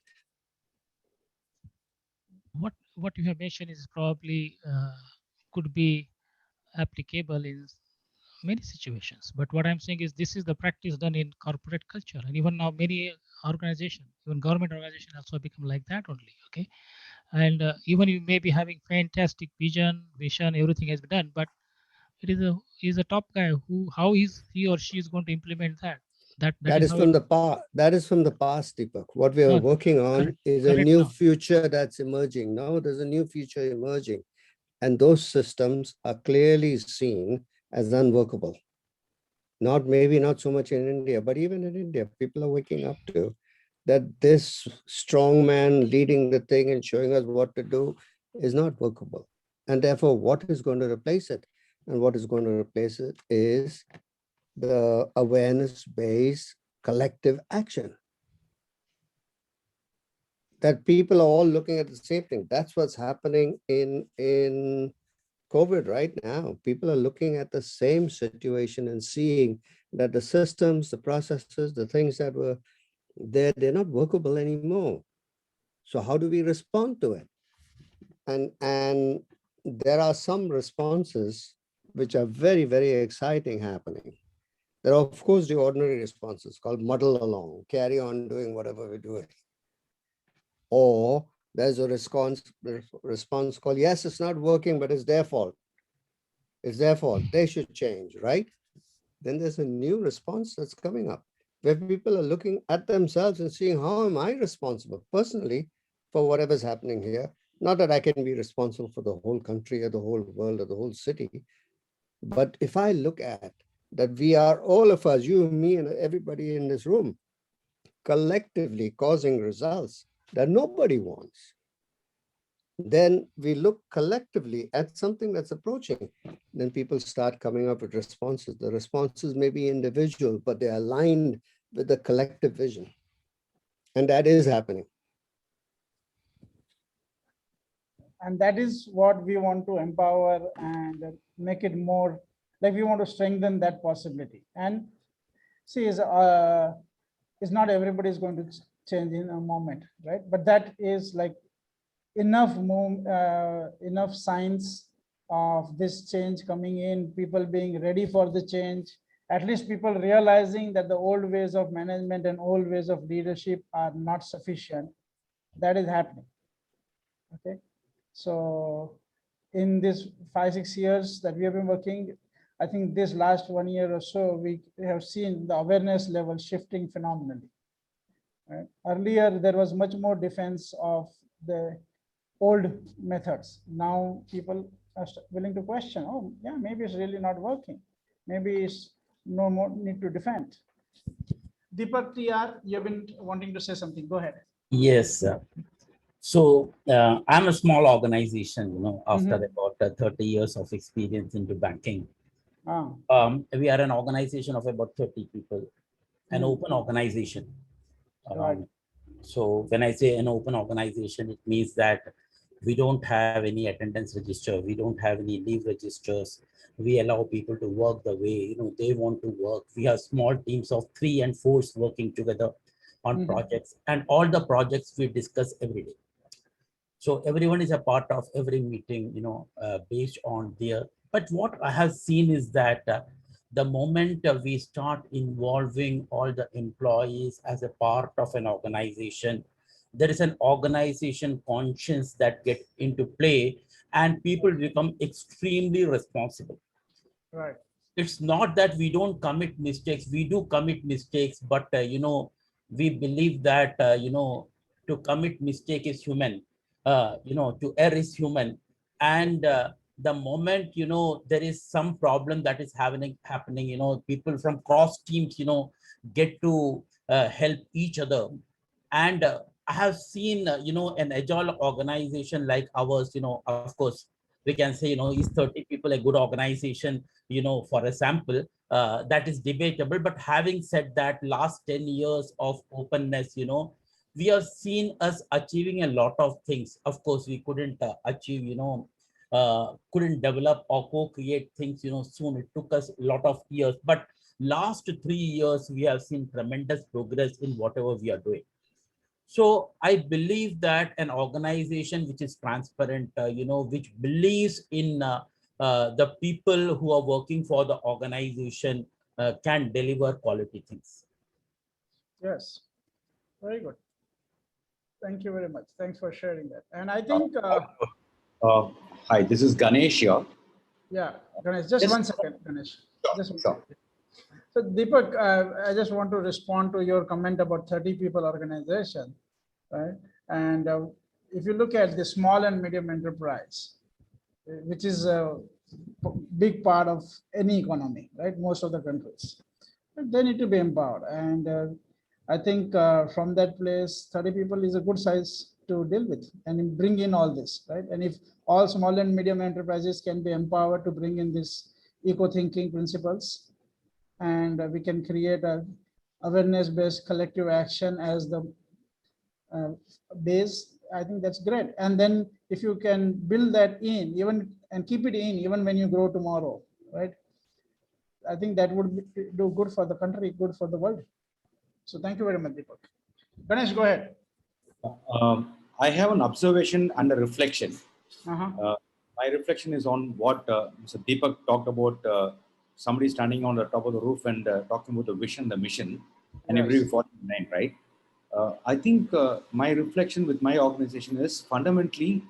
What you have mentioned is probably could be applicable in many situations. But what I'm saying is this is the practice done in corporate culture. And even now many organizations, even government organizations also become like that only. Okay. And even you may be having fantastic vision, everything has been done, but it is a top guy how is he or she is going to implement that. That is from the past. That is from the past, Deepak. What we are working on is a new future that's emerging. Now there's a new future emerging, and those systems are clearly seen as unworkable. Maybe not so much in India, but even in India, people are waking up to that this strong man leading the thing and showing us what to do is not workable. And therefore, what is going to replace it? And what is going to replace it is the awareness-based collective action. That people are all looking at the same thing. That's what's happening in COVID right now. People are looking at the same situation and seeing that the systems, the processes, the things that were there, they're not workable anymore. So how do we respond to it? And there are some responses which are very, very exciting happening. There are, of course, the ordinary responses called muddle along, carry on doing whatever we're doing. Or there's a response called, yes, it's not working, but it's their fault. It's their fault. They should change, right? Then there's a new response that's coming up where people are looking at themselves and seeing, how am I responsible personally for whatever's happening here? Not that I can be responsible for the whole country or the whole world or the whole city. But if I look at that, we are all of us, you, me, and everybody in this room, collectively causing results that nobody wants. Then we look collectively at something that's approaching. Then people start coming up with responses. The responses may be individual, but they're aligned with the collective vision. And that is happening. And that is what we want to empower and make it more, like we want to strengthen that possibility. And see, is not everybody is going to change in a moment, right? But that is like enough enough signs of this change coming in, people being ready for the change, at least people realizing that the old ways of management and old ways of leadership are not sufficient. That is happening. Okay. So in this 5-6 years that we have been working, I think this last 1 year or so, we have seen the awareness level shifting phenomenally. Right? Earlier, there was much more defense of the old methods. Now people are willing to question, oh yeah, maybe it's really not working. Maybe it's no more need to defend. Deepak TR, you've been wanting to say something. Go ahead. Yes. So I'm a small organization, after about 30 years of experience into banking. We are an organization of about 30 people, an open organization. So when I say an open organization, it means that we don't have any attendance register. We don't have any leave registers. We allow people to work the way they want to work. We have small teams of 3 and 4 working together on projects, and all the projects we discuss every day. So everyone is a part of every meeting, based on their. But what I have seen is that the moment we start involving all the employees as a part of an organization, there is an organization conscience that get into play, and people become extremely responsible. Right. It's not that we don't commit mistakes. We do commit mistakes, but we believe that to commit mistake is human. To err is human, and the moment there is some problem that is happening, people from cross teams get to help each other. And I have seen an agile organization like ours. Of course we can say is 30 people a good organization for a sample? That is debatable. But having said that, last 10 years of openness, we have seen us achieving a lot of things. Of course, we couldn't achieve, couldn't develop or co-create things, soon. It took us a lot of years. But last 3 years, we have seen tremendous progress in whatever we are doing. So I believe that an organization which is transparent, which believes in the people who are working for the organization can deliver quality things. Yes, very good. Thank you very much. Thanks for sharing that. And I think... hi, this is Ganesh here. Yeah, Ganesh, just 1 second, Ganesh. Just 1 second. So Deepak, I just want to respond to your comment about 30 people organization, right? And if you look at the small and medium enterprise, which is a big part of any economy, right? Most of the countries, they need to be empowered. And I think from that place, 30 people is a good size to deal with and bring in all this, right? And if all small and medium enterprises can be empowered to bring in this eco-thinking principles, and we can create a awareness-based collective action as the base, I think that's great. And then if you can build that in, even and keep it in, even when you grow tomorrow, right? I think that would do good for the country, good for the world. So thank you very much, Deepak. Ganesh, go ahead. I have an observation and a reflection. My reflection is on what Mr. Deepak talked about. Somebody standing on the top of the roof and talking about the vision, the mission, and every 49, right? I think my reflection with my organization is fundamentally,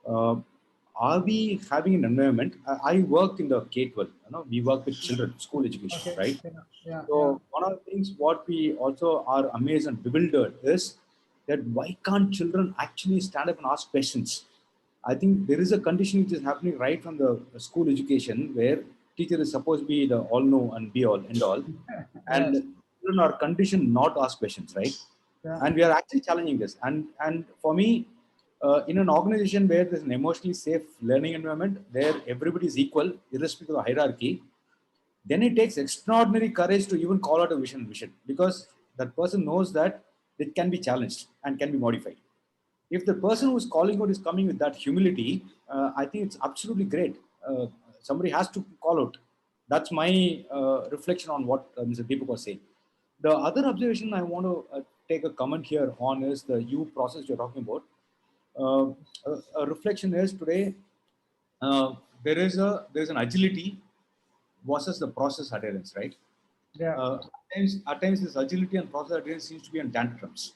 are we having an environment? I work in the K-12, we work with children, school education, right? So one of the things what we also are amazed and bewildered is that why can't children actually stand up and ask questions? I think there is a condition which is happening right from the school education where teacher is supposed to be the all know and be all end all, and children are conditioned not to ask questions, right? And we are actually challenging this. And for me, In an organization where there's an emotionally safe learning environment, where everybody is equal, irrespective of the hierarchy, then it takes extraordinary courage to even call out a vision, because that person knows that it can be challenged and can be modified. If the person who is calling out is coming with that humility, I think it's absolutely great. Somebody has to call out. That's my reflection on what Mr. Deepak was saying. The other observation I want to take a comment here on is the U process you're talking about. A reflection is today there's an agility versus the process adherence, right? Yeah. At times this agility and process adherence seems to be in tantrums.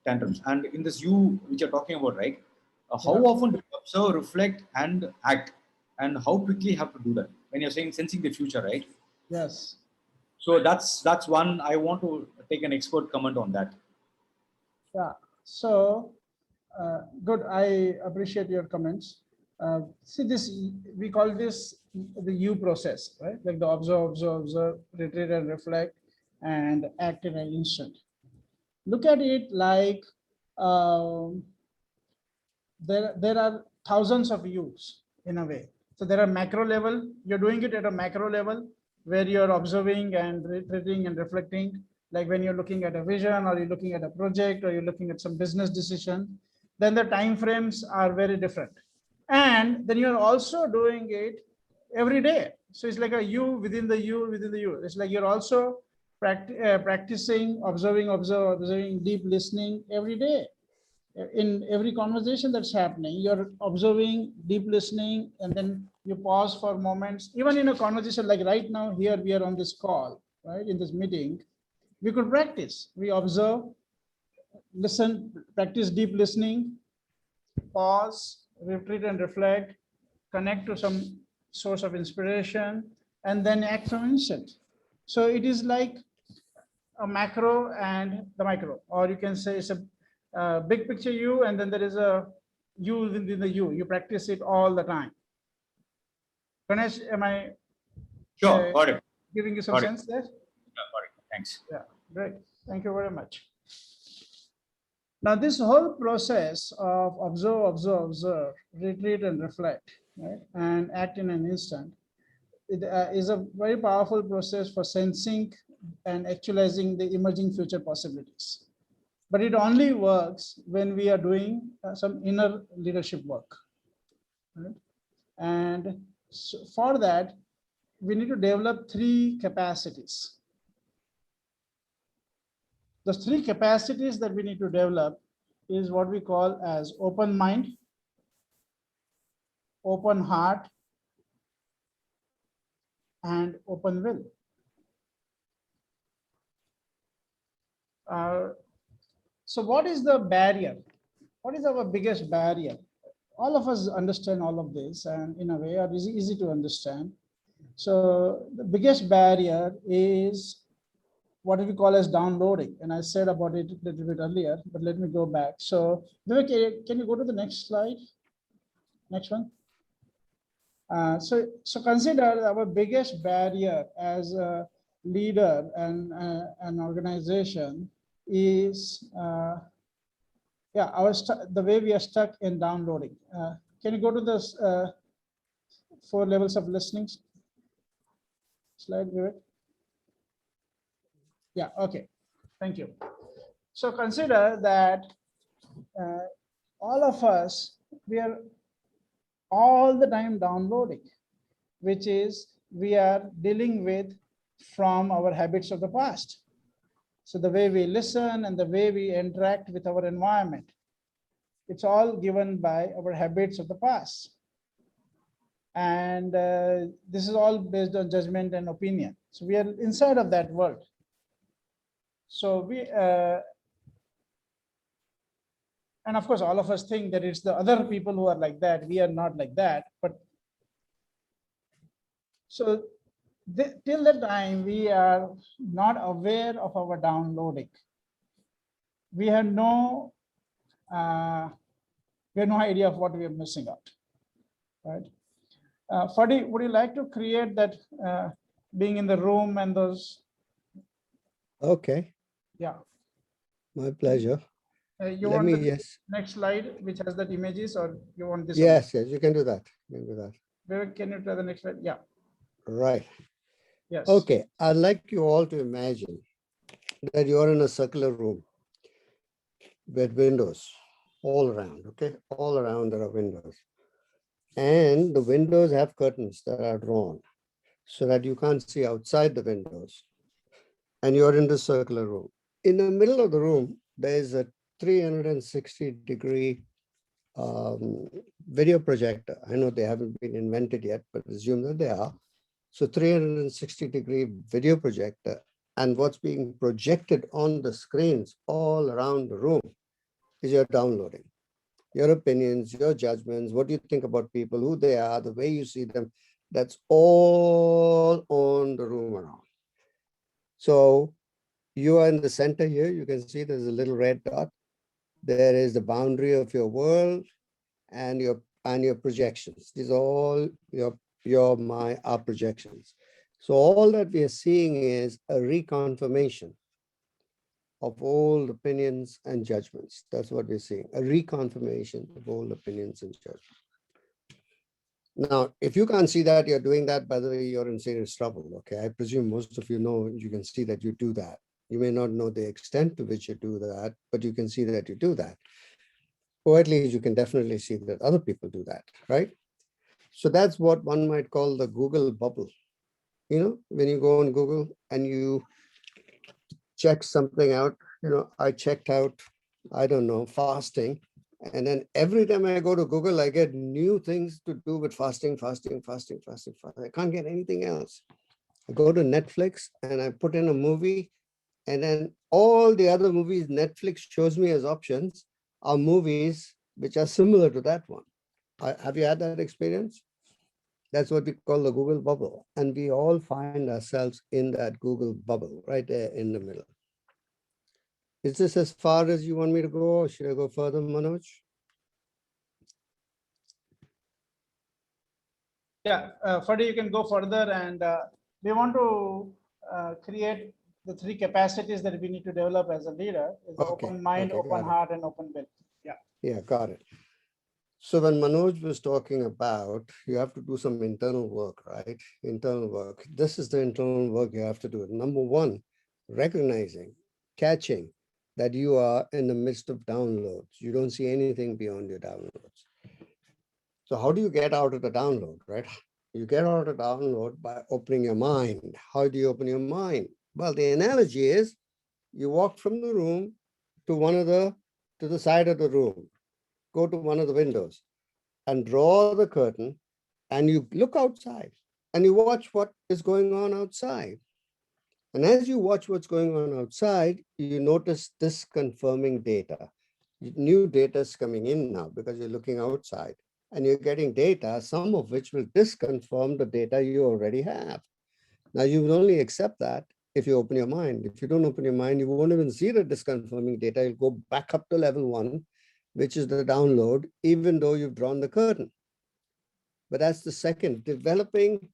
And in this U which you're talking about, right? How often do you observe, reflect, and act, and how quickly you have to do that? When you're saying sensing the future, right? Yes. So that's one I want to take an expert comment on that. Yeah. So good. I appreciate your comments. See this, we call this the U process, right? Like the observe, retreat and reflect, and act in an instant. Look at it like there are thousands of U's in a way. So there are macro level, you're doing it at a macro level where you're observing and retreating and reflecting, like when you're looking at a vision, or you're looking at a project, or you're looking at some business decision, then the time frames are very different. And then you're also doing it every day. So it's like a U within the U within the U. It's like you're also practicing observing, deep listening every day. In every conversation that's happening, you're observing, deep listening, and then you pause for moments. Even in a conversation like right now, here we are on this call, right? In this meeting, we could practice. We observe, listen, practice deep listening, pause, retreat and reflect, connect to some source of inspiration, and then act from instant. So it is like a macro and the micro, or you can say it's a big picture U, and then there is a U within the U. You practice it all the time. Ganesh, am I Sure, got it. Giving you some sense there? Yeah, got it. Thanks. Yeah, great. Thank you very much. Now, this whole process of observe, retreat and reflect, right, and act in an instant, it is a very powerful process for sensing and actualizing the emerging future possibilities. But it only works when we are doing some inner leadership work. Right? And so for that, we need to develop 3 capacities. The 3 capacities that we need to develop is what we call as open mind, open heart, and open will. So what is the barrier? What is our biggest barrier? All of us understand all of this, and in a way are easy to understand. So the biggest barrier is what we call as downloading. And I said about it a little bit earlier, but let me go back. So Vivek, can you go to the next slide? Next one. So consider our biggest barrier as a leader and an organization is the way we are stuck in downloading. Can you go to this 4 levels of listening slide, Vivek? Yeah, okay, thank you. So consider that all of us, we are all the time downloading, which is we are dealing with from our habits of the past. So the way we listen and the way we interact with our environment, it's all given by our habits of the past. And this is all based on judgment and opinion. So we are inside of that world. So we, and of course, all of us think that it's the other people who are like that. We are not like that. But so till the time we are not aware of our downloading, we have no idea of what we are missing out, right? Fergie, would you like to create that being in the room and those? Okay. Yeah. My pleasure. You Let want me, the yes. next slide, which has that images, or you want this Yes, yes, you can do that. You can do that. Vivek, can you try the next slide? Yeah. Right. Yes. Okay. I'd like you all to imagine that you're in a circular room with windows all around, okay? All around there are windows. And the windows have curtains that are drawn so that you can't see outside the windows. And you're in the circular room. In the middle of the room, there's a 360-degree video projector. I know they haven't been invented yet, but assume that they are. So 360-degree video projector, and what's being projected on the screens all around the room is your downloading. Your opinions, your judgments, what you think about people, who they are, the way you see them, that's all on the room around. So you are in the center here. You can see there's a little red dot. There is the boundary of your world and your projections. These are all our projections. So all that we are seeing is a reconfirmation of old opinions and judgments. That's what we're seeing, a reconfirmation of old opinions and judgments. Now, if you can't see that, you're doing that, by the way, you're in serious trouble, okay? I presume most of you know, you can see that you do that. You may not know the extent to which you do that, but you can see that you do that. Or at least you can definitely see that other people do that, right? So that's what one might call the Google bubble. You know, when you go on Google and you check something out, you know, I checked out, I don't know, fasting. And then every time I go to Google, I get new things to do with fasting. I can't get anything else. I go to Netflix and I put in a movie, and then all the other movies Netflix shows me as options are movies which are similar to that one. Have you had that experience? That's what we call the Google bubble. And we all find ourselves in that Google bubble right there in the middle. Is this as far as you want me to go, or should I go further, Manoj? Yeah, Fergie, you can go further, and we want to create the three capacities that we need to develop as a leader: is open mind, open heart, and open will. Yeah. Yeah, got it. So when Manoj was talking about, you have to do some internal work, right? Internal work. This is the internal work you have to do. Number one, recognizing, catching that you are in the midst of downloads. You don't see anything beyond your downloads. So how do you get out of the download, right? You get out of the download by opening your mind. How do you open your mind? Well, the analogy is you walk from the room to the side of the room, go to one of the windows and draw the curtain, and you look outside and you watch what is going on outside. And as you watch what's going on outside, you notice this confirming data. New data is coming in now because you're looking outside and you're getting data, some of which will disconfirm the data you already have. Now, you will only accept that if you open your mind. If you don't open your mind, you won't even see the disconfirming data. You'll go back up to level 1, which is the download, even though you've drawn the curtain. But that's the second, developing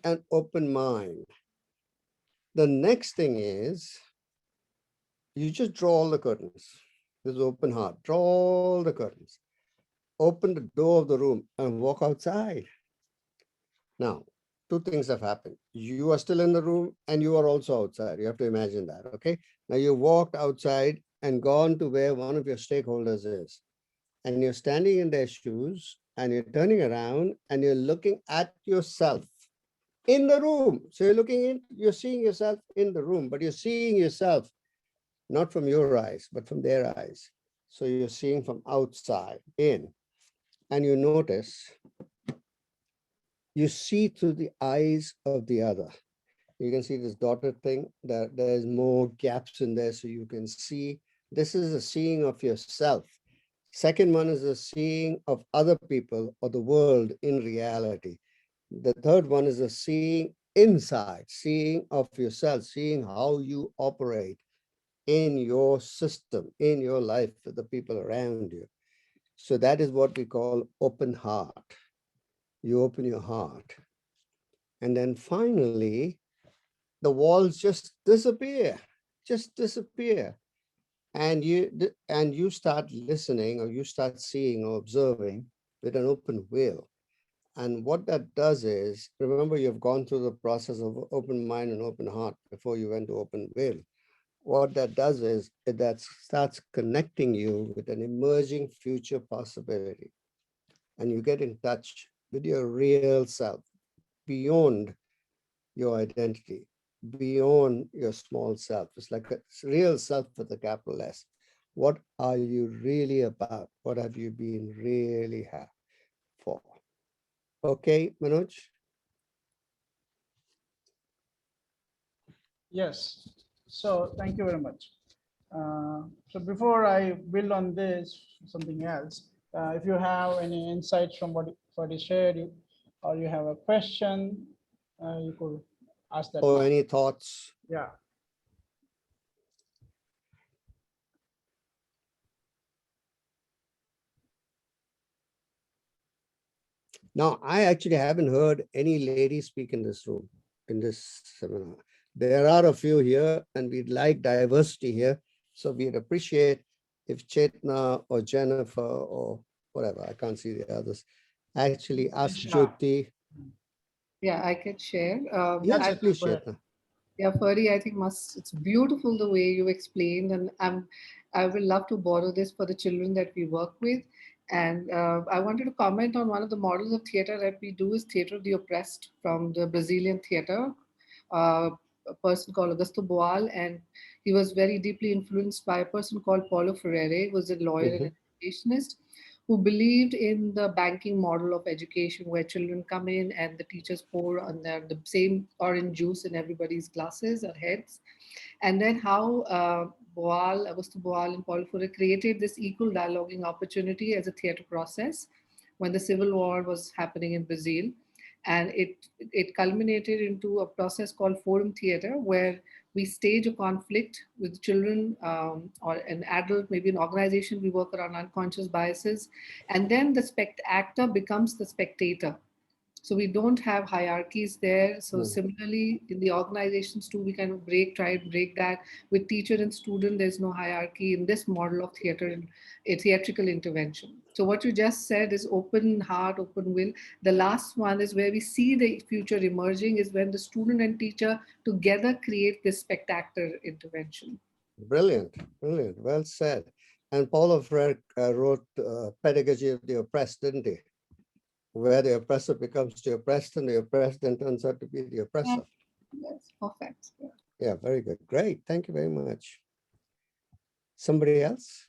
an open mind. The next thing is you just draw all the curtains. This open heart, draw all the curtains. Open the door of the room and walk outside. Now, two things have happened. You are still in the room and you are also outside. You have to imagine that, okay? Now you walked outside and gone to where one of your stakeholders is. And you're standing in their shoes and you're turning around and you're looking at yourself in the room. So you're seeing yourself in the room, but you're seeing yourself not from your eyes, but from their eyes. So you're seeing from outside in, and you notice, you see through the eyes of the other. You can see this dotted thing, that there's more gaps in there so you can see. This is a seeing of yourself. Second one is a seeing of other people or the world in reality. The third one is a seeing inside, seeing of yourself, seeing how you operate in your system, in your life, with the people around you. So that is what we call open heart. You open your heart. And then finally, the walls just disappear, and you start listening, or you start seeing or observing with an open will. And what that does is, remember, you've gone through the process of open mind and open heart before you went to open will. What that does is that starts connecting you with an emerging future possibility. And you get in touch with your real self, beyond your identity, beyond your small self. It's like a real self with a capital S. What are you really about? What have you been really for? Okay, Manoj? Yes. So thank you very much. So before I build on this, something else, if you have any insights from what he shared, or you have a question, you could ask that. Or any thoughts? Yeah. Now, I actually haven't heard any ladies speak in this room, in this seminar. There are a few here, and we'd like diversity here. So we'd appreciate if Chetna or Jennifer or whatever, I can't see the others, actually ask Jyoti. Yeah, I can share. Yes, please, Chetna. Yeah, Fergie, I think it's beautiful the way you explained, and I will love to borrow this for the children that we work with. And I wanted to comment on one of the models of theater that we do is Theater of the Oppressed from the Brazilian theater. A person called Augusto Boal, and he was very deeply influenced by a person called Paulo Freire, who was a lawyer and educationist, who believed in the banking model of education, where children come in and the teachers pour on the same orange juice in everybody's glasses or heads. And then how Augusto Boal and Paulo Freire created this equal dialoguing opportunity as a theater process when the civil war was happening in Brazil. And it culminated into a process called forum theater, where we stage a conflict with children or an adult, maybe an organization. We work around unconscious biases. And then the actor becomes the spectator. So we don't have hierarchies there. So similarly, in the organizations too, we kind of try and break that. With teacher and student, there's no hierarchy in this model of theater, a theatrical intervention. So what you just said is open heart, open will. The last one is where we see the future emerging, is when the student and teacher together create this spectacular intervention. Brilliant, brilliant, well said. And Paulo Freire wrote Pedagogy of the Oppressed, didn't he? Where the oppressor becomes the oppressed, and the oppressed then turns out to be the oppressor. Yes, perfect. Yeah, very good. Great. Thank you very much. Somebody else?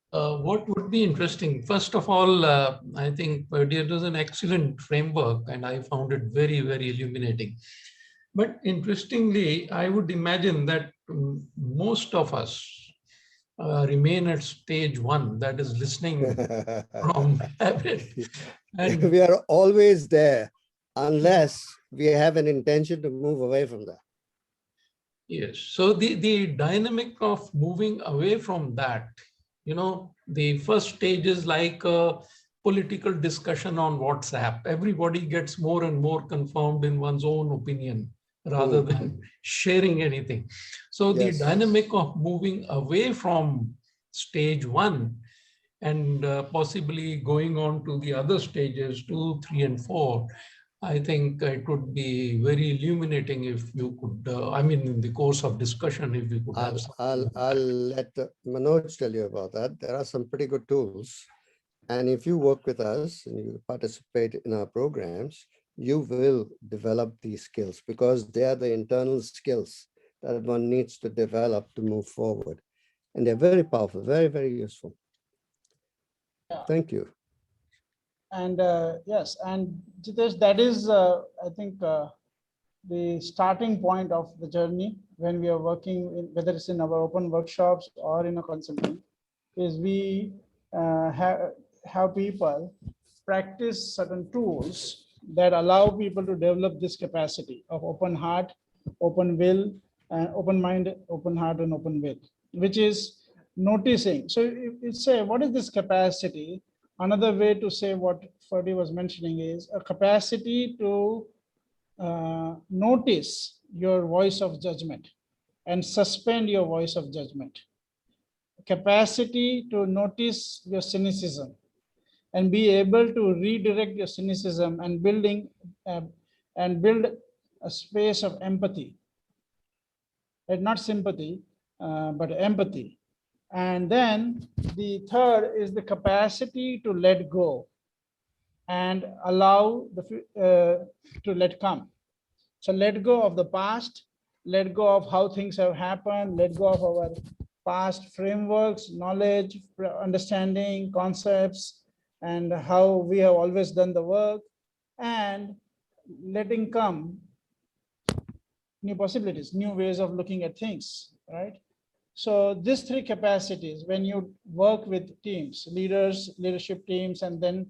What would be interesting? First of all, I think it was an excellent framework, and I found it very, very illuminating. But interestingly, I would imagine that most of us remain at stage one, that is listening from habit. And we are always there unless we have an intention to move away from that. Yes, so the dynamic of moving away from that, the first stage is like a political discussion on WhatsApp. Everybody gets more and more confirmed in one's own opinion rather than sharing anything. So the dynamic of moving away from stage one and possibly going on to the other stages, 2, 3, and 4, I think it would be very illuminating if you could, in the course of discussion, if you could have something. I'll let Manoj tell you about that. There are some pretty good tools. And if you work with us and you participate in our programs, you will develop these skills, because they are the internal skills that one needs to develop to move forward. And they're very powerful, very, very useful. Yeah. Thank you. And yes, and Jitesh, that is, I think, the starting point of the journey when we are working, whether it's in our open workshops or in a consulting, is we have people practice certain tools that allow people to develop this capacity of open heart, open will, and open mind, open heart, and open will, which is noticing. So it's say, what is this capacity? Another way to say what Fergie was mentioning is a capacity to notice your voice of judgment and suspend your voice of judgment. capacity to notice your cynicism and be able to redirect your cynicism and build a space of empathy, and not sympathy, but empathy. And then the third is the capacity to let go and allow to let come. So let go of the past, let go of how things have happened, let go of our past frameworks, knowledge, understanding, concepts, and how we have always done the work, and letting come new possibilities, new ways of looking at things, right? So these three capacities, when you work with teams, leadership teams, and then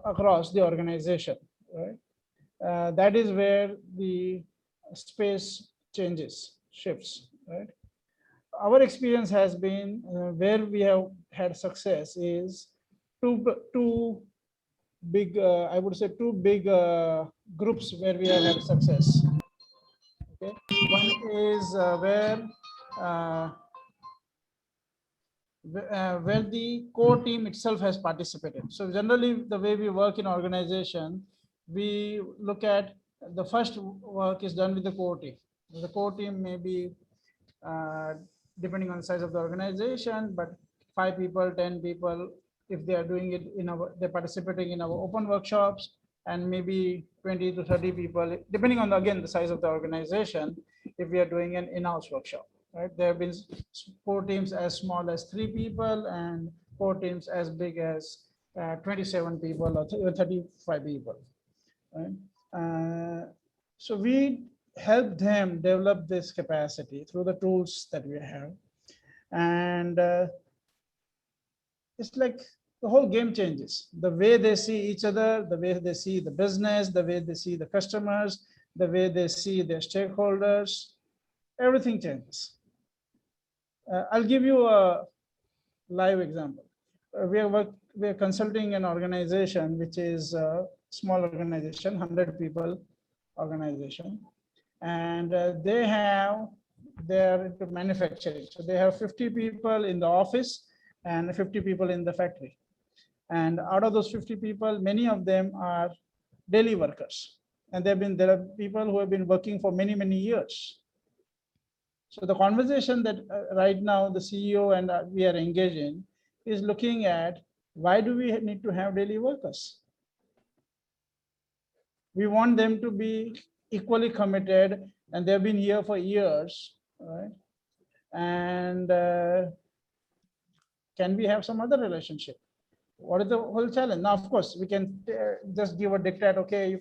across the organization, right? That is where the space changes, shifts, right? Our experience has been where we have had success is two big, I would say two big groups where we have had success. Okay, one is where the core team itself has participated. So generally, the way we work in organization, we look at the first work is done with the core team. The core team may be, depending on the size of the organization, but 5 people, 10 people, if they are doing it they're participating in our open workshops, and maybe 20 to 30 people, depending on, again, the size of the organization, if we are doing an in-house workshop. Right? There have been core teams as small as 3 people and core teams as big as 27 people or 35 people. Right? So we help them develop this capacity through the tools that we have. And it's like the whole game changes. The way they see each other, the way they see the business, the way they see the customers, the way they see their stakeholders, everything changes. I'll give you a live example. We are consulting an organization which is a small organization, 100 people organization, and they're into manufacturing. So they have 50 people in the office and 50 people in the factory. And out of those 50 people, many of them are daily workers. And there are people who have been working for many, many years. So the conversation that right now the CEO and we are engaged in is looking at, why do we need to have daily workers? We want them to be equally committed, and they've been here for years, right? And can we have some other relationship? What is the whole challenge? Now, of course, we can just give a dictate, okay,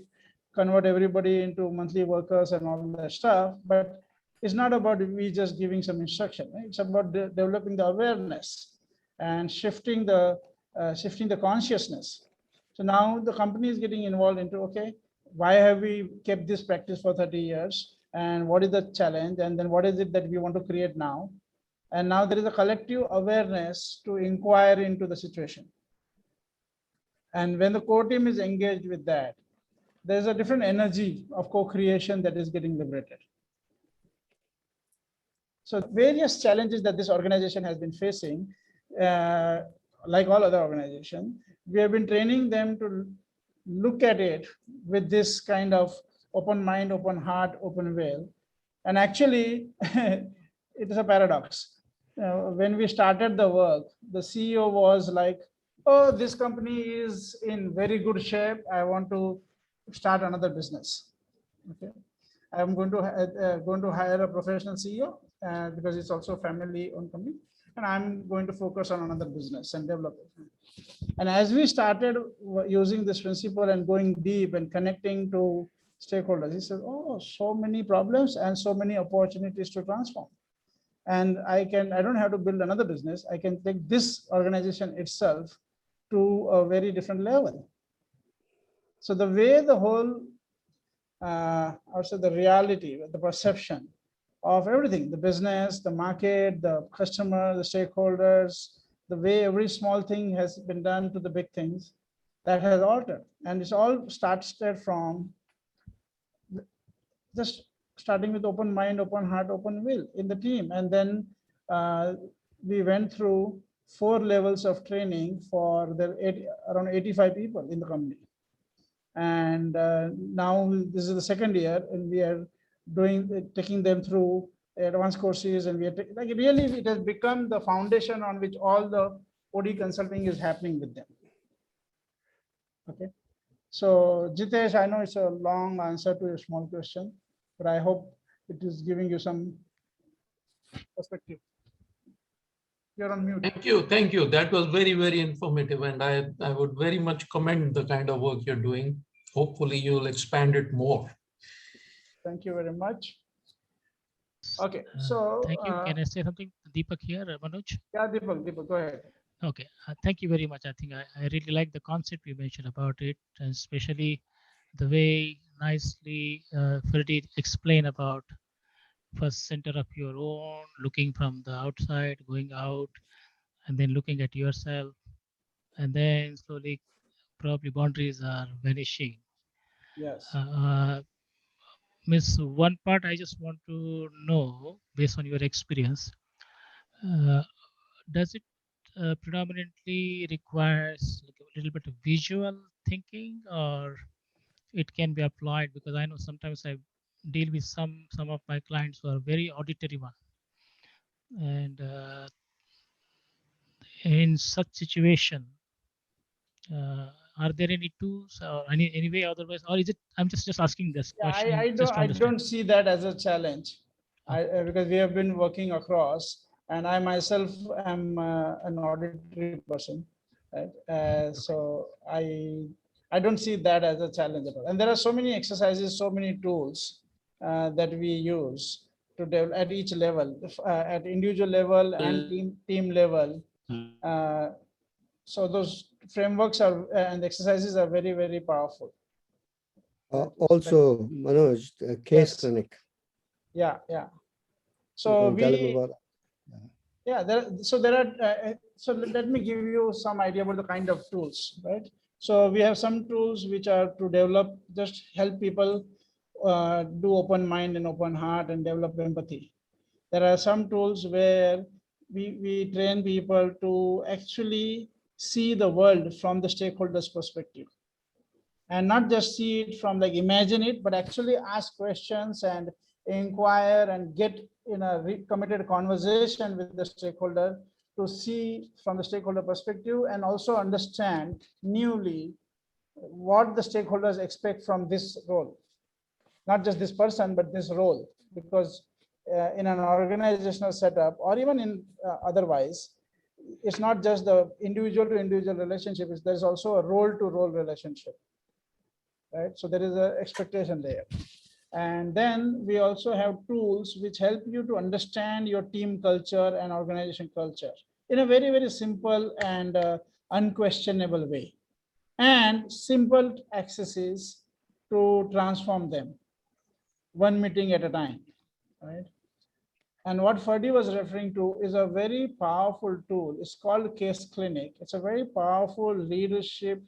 convert everybody into monthly workers and all that stuff, but it's not about we just giving some instruction. Right? It's about developing the awareness and shifting the consciousness. So now the company is getting involved into, okay, why have we kept this practice for 30 years? And what is the challenge? And then what is it that we want to create now? And now there is a collective awareness to inquire into the situation. And when the core team is engaged with that, there's a different energy of co-creation that is getting liberated. So various challenges that this organization has been facing, like all other organizations, we have been training them to look at it with this kind of open mind, open heart, open will. And actually, it is a paradox. When we started the work, the CEO was like, oh, this company is in very good shape. I want to start another business. Okay, I'm going to hire a professional CEO because it's also a family-owned company, and I'm going to focus on another business and develop it. And as we started using this principle and going deep and connecting to stakeholders, he said, oh, so many problems and so many opportunities to transform. And I don't have to build another business. I can take this organization itself to a very different level. So the way the whole, also the reality, the perception of everything, the business, the market, the customer, the stakeholders, the way every small thing has been done to the big things, that has altered. And it's all started from just starting with open mind, open heart, open will in the team. And then we went through 4 levels of training for around 85 people in the company. And now this is the second year, and we are taking them through advanced courses, and we are like really it has become the foundation on which all the OD consulting is happening with them. Okay, so Jitesh, I know it's a long answer to a small question, but I hope it is giving you some perspective. You're on mute. Thank you. That was very, very informative, and I would very much commend the kind of work you're doing. Hopefully you'll expand it more. Thank you very much. Okay, so thank you. Can I say something, Deepak here, Manoj? Yeah, Deepak, go ahead. Okay, thank you very much. I think I really like the concept you mentioned about it, and especially the way nicely Fergie explained about first center of your own, looking from the outside, going out, and then looking at yourself, and then slowly probably boundaries are vanishing. Yes. Miss, one part I just want to know, based on your experience, does it predominantly requires like a little bit of visual thinking, or it can be applied? Because I know sometimes I deal with some of my clients who are very auditory one, and in such situation, are there any tools or any way otherwise, or is it? I'm just asking this question. I don't see that as a challenge, because we have been working across, and I myself am an auditory person, right? So I don't see that as a challenge at all. And there are so many exercises, so many tools that we use to develop at each level, at individual level and team level. So those frameworks are and exercises are very, very powerful. Also, Manoj, the case clinic. Yeah. So so let me give you some idea about the kind of tools, right? So we have some tools which are to develop, just help people do open mind and open heart and develop empathy. There are some tools where we train people to actually see the world from the stakeholders' perspective, and not just see it from like imagine it, but actually ask questions and inquire and get in a committed conversation with the stakeholder to see from the stakeholder perspective, and also understand newly what the stakeholders expect from this role, not just this person, but this role. Because in an organizational setup, or even in otherwise, it's not just the individual to individual relationship, there's also a role to role relationship, right? So there is an expectation there. And then we also have tools which help you to understand your team culture and organization culture in a very, very simple and unquestionable way, and simple accesses to transform them one meeting at a time, right? And what Fergie was referring to is a very powerful tool. It's called Case Clinic. It's a very powerful leadership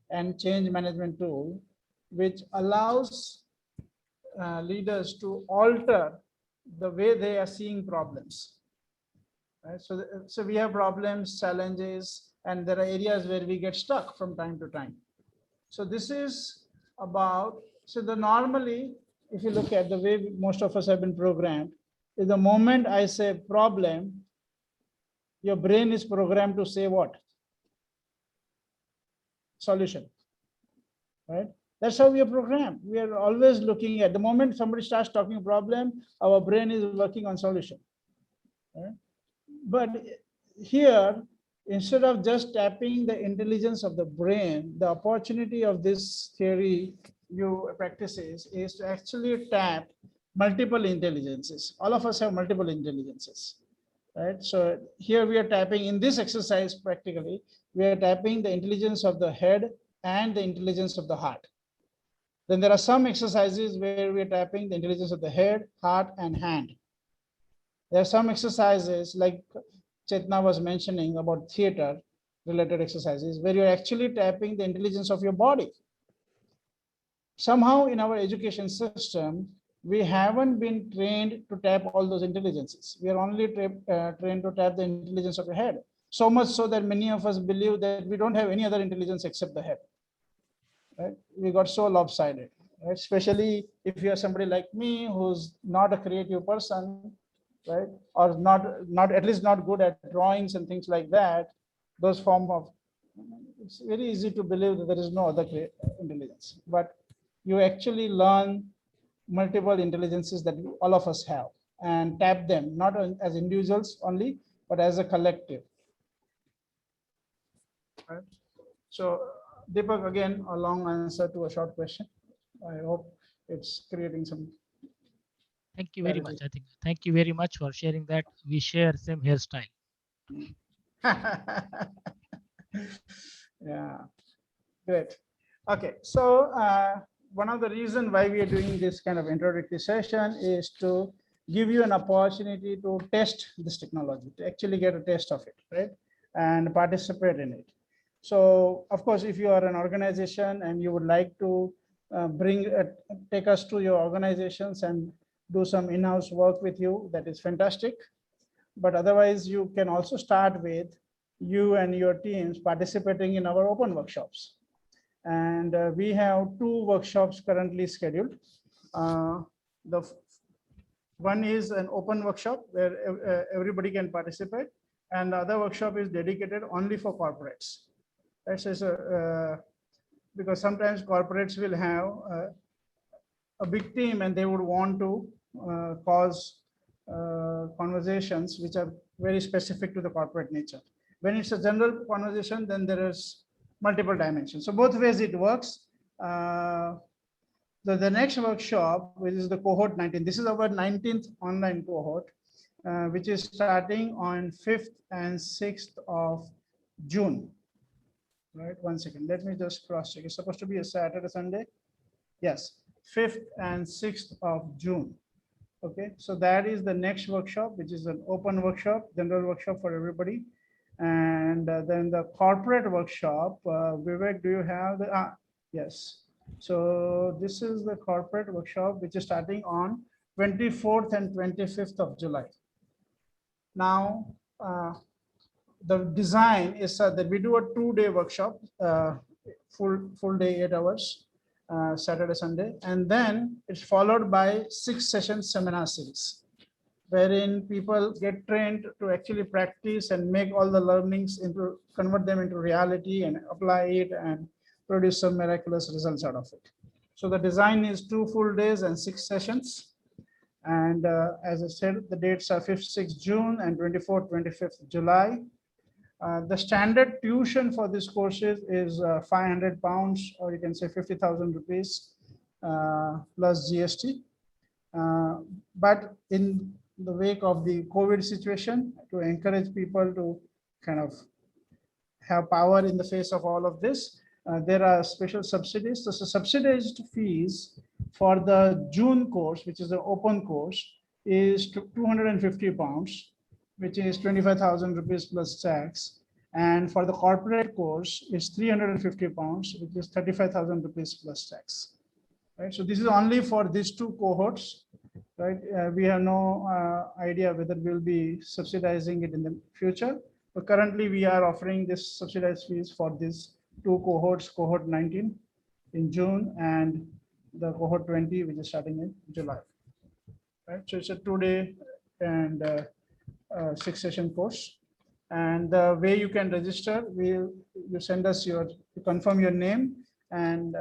and change management tool, which allows leaders to alter the way they are seeing problems. Right? So we have problems, challenges, and there are areas where we get stuck from time to time. So this is about, normally, if you look at the way most of us have been programmed, is the moment I say problem, your brain is programmed to say what? Solution, right? That's how we are programmed. We are always looking at the moment somebody starts talking problem, our brain is working on solution, right? But here, instead of just tapping the intelligence of the brain, the opportunity of this theory you practices is to actually tap multiple intelligences. All of us have multiple intelligences, right? So here we are tapping in this exercise practically, we are tapping the intelligence of the head and the intelligence of the heart. Then there are some exercises where we are tapping the intelligence of the head, heart, and hand. There are some exercises like Chetna was mentioning about theater related exercises where you're actually tapping the intelligence of your body. Somehow in our education system, we haven't been trained to tap all those intelligences. We are only trained to tap the intelligence of the head. So much so that many of us believe that we don't have any other intelligence except the head. Right? We got so lopsided, right? Especially if you are somebody like me who's not a creative person, right? Or not at least not good at drawings and things like that. Those form of, it's very easy to believe that there is no other intelligence, but you actually learn multiple intelligences that all of us have and tap them, not as individuals only, but as a collective. Right? So Deepak, again, a long answer to a short question. I hope it's creating some. Thank you very much. I think. Thank you very much for sharing that. We share same hairstyle. Yeah, great. Okay, so one of the reasons why we are doing this kind of introductory session is to give you an opportunity to test this technology, to actually get a taste of it, right? And participate in it. So, of course, if you are an organization and you would like to take us to your organizations and do some in-house work with you, that is fantastic. But otherwise, you can also start with you and your teams participating in our open workshops. And we have 2 workshops currently scheduled. The one is an open workshop where everybody can participate, and the other workshop is dedicated only for corporates. That's just because sometimes corporates will have a big team and they would want to cause conversations which are very specific to the corporate nature. When it's a general conversation, then there is multiple dimensions. So both ways it works. The next workshop, which is the cohort 19, this is our 19th online cohort, which is starting on 5th and 6th of June. Right, 1 second, let me just cross check. It's supposed to be a Saturday, Sunday. Yes, 5th and 6th of June. Okay, so that is the next workshop, which is an open workshop, general workshop for everybody. And then the corporate workshop, Vivek, do you have the, yes. So this is the corporate workshop, which is starting on 24th and 25th of July. Now, the design is that we do a 2-day workshop, full day, 8 hours, Saturday, Sunday, and then it's followed by 6-session seminar series, wherein people get trained to actually practice and make all the learnings into, convert them into reality and apply it and produce some miraculous results out of it. So the design is 2 full days and 6 sessions. And as I said, the dates are 5th, 6th June and 24th, 25th July. The standard tuition for this courses is 500 pounds, or you can say 50,000 rupees plus GST. But in the wake of the COVID situation, to encourage people to kind of have power in the face of all of this, there are special subsidies. So subsidized fees for the June course, which is the open course, is 250 pounds, which is 25,000 rupees plus tax. And for the corporate course is 350 pounds, which is 35,000 rupees plus tax. Right. So this is only for these 2 cohorts. Right. We have no idea whether we'll be subsidizing it in the future. But currently we are offering this subsidized fees for these 2 cohorts, cohort 19 in June and the cohort 20, which is starting in July. Right. So it's a 2-day and 6-session course. And the way you can register, you send us you confirm your name, and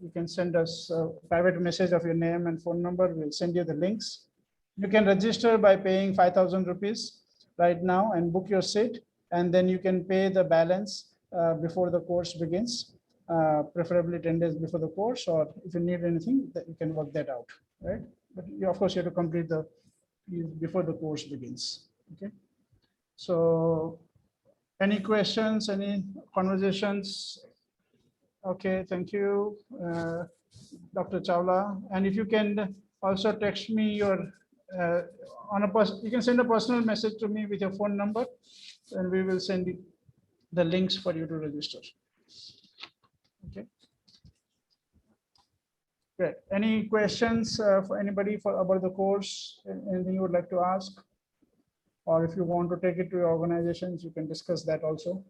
you can send us a private message of your name and phone number. We'll send you the links. You can register by paying 5,000 rupees right now and book your seat, and then you can pay the balance before the course begins, preferably 10 days before the course, or if you need anything, that you can work that out, right? But you, of course, you have to complete the before the course begins. Okay. So, any questions, any conversations? Okay, thank you, Dr. Chawla. And if you can also text me your, you can send a personal message to me with your phone number, and we will send you the links for you to register. Okay. Great. Any questions for anybody about the course? Anything you would like to ask? Or if you want to take it to your organizations, you can discuss that also.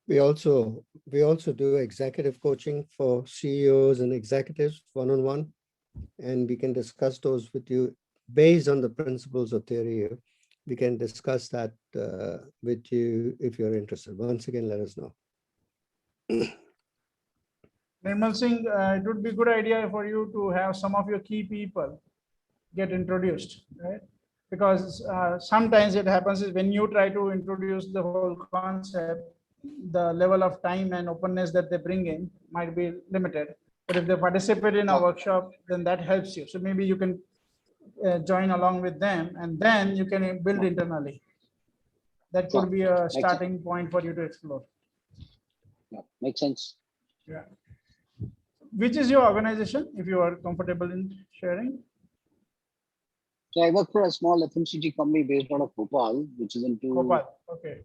We also do executive coaching for CEOs and executives one-on-one, and we can discuss those with you based on the principles of theory. We can discuss that with you if you're interested. Once again, let us know. Nirmal Singh, it would be a good idea for you to have some of your key people get introduced, right? Because sometimes it happens is when you try to introduce the whole concept, the level of time and openness that they bring in might be limited. But if they participate in a workshop, then that helps you. So maybe you can join along with them, and then you can build internally. That could be a starting point for you to explore. Yeah, makes sense. Yeah. Which is your organization, if you are comfortable in sharing? So I work for a small FMCG company based out of Bhopal, which is into Bhopal. Okay.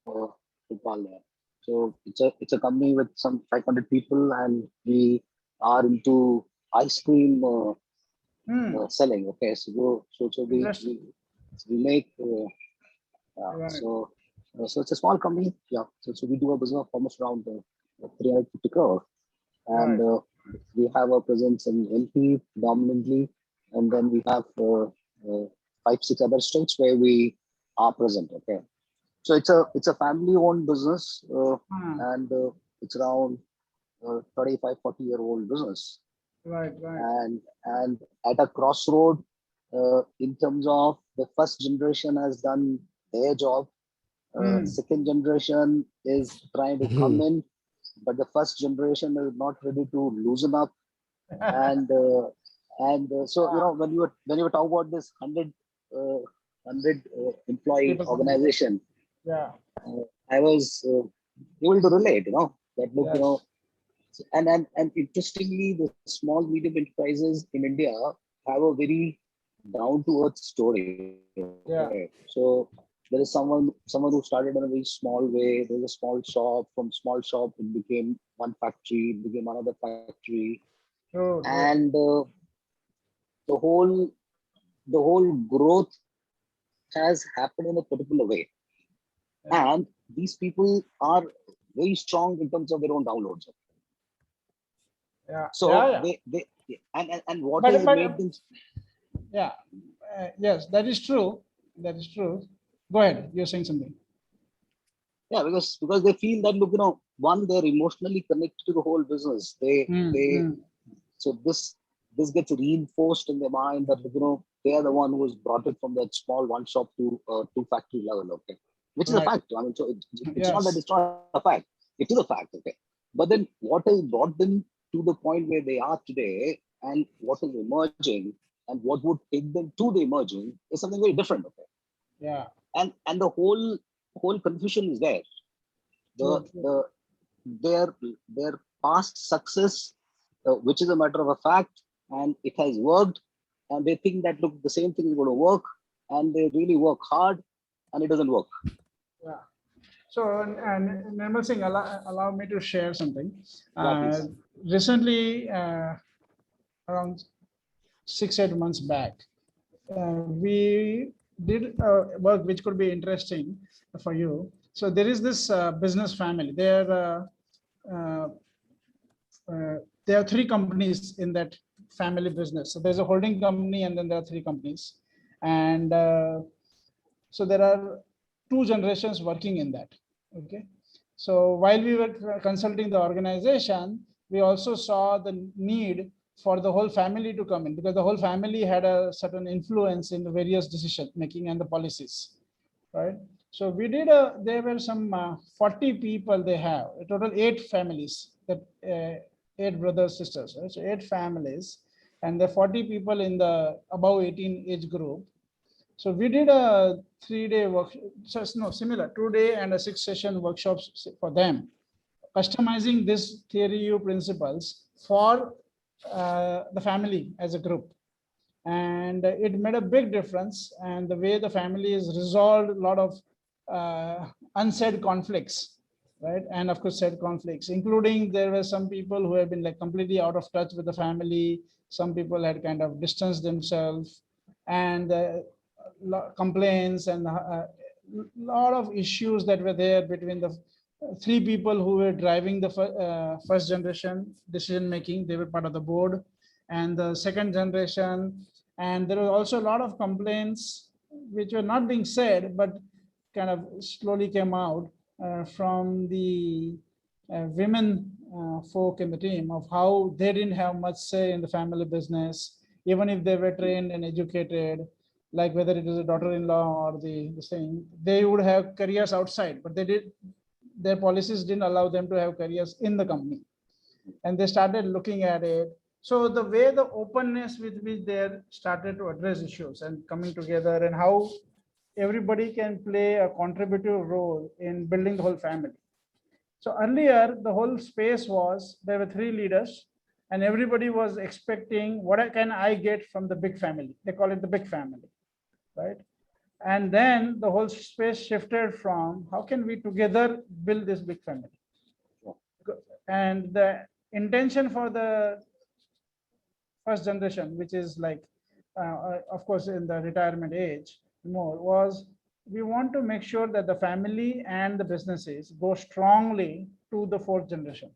Bhopal, yeah. So it's a company with some 500 people, and we are into ice cream selling. Okay, so we make. Right. So it's a small company. Yeah. So we do a business of almost around 350 crore, and Right. we have a presence in LP predominantly, and then we have 5-6 other states where we are present. Okay. So it's a family-owned business, and it's around 35-40-year-old business. Right, right. And at a crossroad, in terms of the first generation has done their job, second generation is trying to come in, but the first generation is not ready to loosen up, and so when you were talking about this 100 employee organization. Yeah. I was able to relate, that look, Yes. and interestingly, the small medium enterprises in India have a very down to earth story. Yeah. So there is someone who started in a very small way. There's a small shop. From small shop, it became one factory. It became another factory, and the whole growth has happened in a particular way. And these people are very strong in terms of their own downloads. Yeah. So yeah. they and what has made them. Yeah. Yes, that is true. That is true. Go ahead. You're saying something. Yeah, because they feel that, look, one, they're emotionally connected to the whole business. So this gets reinforced in their mind that, they are the one who has brought it from that small one shop to two factory level. Okay. Which is a fact. I mean, so it's not that it's not a fact. It is a fact. Okay. But then what has brought them to the point where they are today, and what is emerging, and what would take them to the emerging is something very different. Okay. Yeah. And the whole confusion is there. Their past success, which is a matter of a fact, and it has worked, and they think that, look, the same thing is going to work, and they really work hard, and it doesn't work. Yeah. So, and Nirmal Singh, allow me to share something. Recently, around 6-8 months back, we did work which could be interesting for you. So there is this business family. There are 3 companies in that family business. So there's a holding company, and then there are 3 companies, and so there are 2 generations working in that. Okay. So while we were consulting the organization, we also saw the need for the whole family to come in, because the whole family had a certain influence in the various decision making and the policies, right? So we did there were some 40 people. They have a total 8 families, that 8 brothers, sisters, right? So 8 families, and the 40 people in the above 18 age group. So we did a 3-day workshop, so no, similar 2-day and a 6-session workshops for them, customizing this theory U principles for the family as a group. And it made a big difference. And the way the family is resolved a lot of unsaid conflicts, right? And of course, said conflicts, including there were some people who have been like completely out of touch with the family. Some people had kind of distanced themselves, and complaints and a lot of issues that were there between the three people who were driving the first generation decision making. They were part of the board, and the second generation. And there was also a lot of complaints which were not being said, but kind of slowly came out from the women folk in the team of how they didn't have much say in the family business, even if they were trained and educated, like whether it is a daughter-in-law or the same, they would have careers outside, but their policies didn't allow them to have careers in the company. And they started looking at it. So the way the openness with which they started to address issues and coming together, and how everybody can play a contributive role in building the whole family. So earlier, the whole space was, there were three leaders, and everybody was expecting, what can I get from the big family? They call it the big family, right? And then the whole space shifted from, how can we together build this big family? And the intention for the first generation, which is like, of course, in the retirement age more, was we want to make sure that the family and the businesses go strongly to the fourth generation.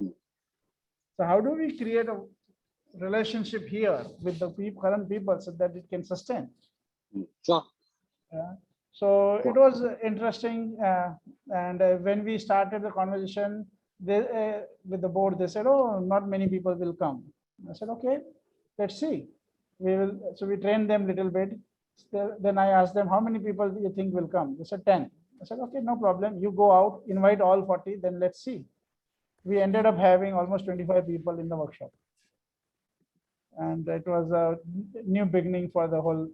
So how do we create a relationship here with the current people so that it can sustain? Sure. So it was interesting. And when we started the conversation with the board, they said, oh, not many people will come. I said, okay, let's see. We will. So we trained them a little bit. Then I asked them, how many people do you think will come? They said 10. I said, okay, no problem. You go out, invite all 40, then let's see. We ended up having almost 25 people in the workshop. And it was a new beginning for the whole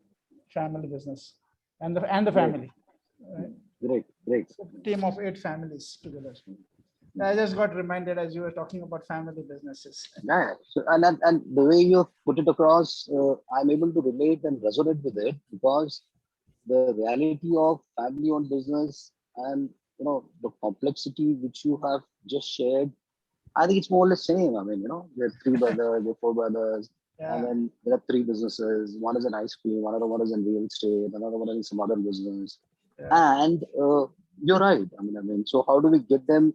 family business and the family. Great. Team of 8 families together. I just got reminded as you were talking about family businesses. Yeah. So, and the way you put it across, I'm able to relate and resonate with it, because the reality of family-owned business and the complexity which you have just shared, I think it's more or less same. I mean, there are 3 brothers, there are 4 brothers, and then there are 3 businesses. One is an ice cream, another one is in real estate, another one is some other business. And you're right. I mean, so how do we get them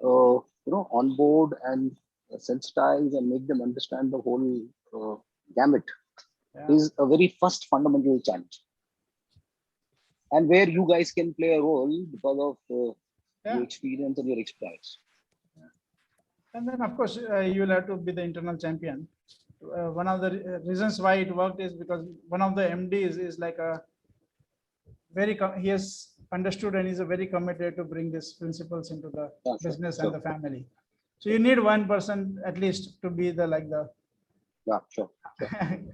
on board and sensitize and make them understand the whole gamut is a very first fundamental challenge, and where you guys can play a role because of your experience and your expertise. And then, of course, you will have to be the internal champion. One of the reasons why it worked is because one of the MDs is like he has understood and is very committed to bring these principles into the business and the family. So you need one person at least to be the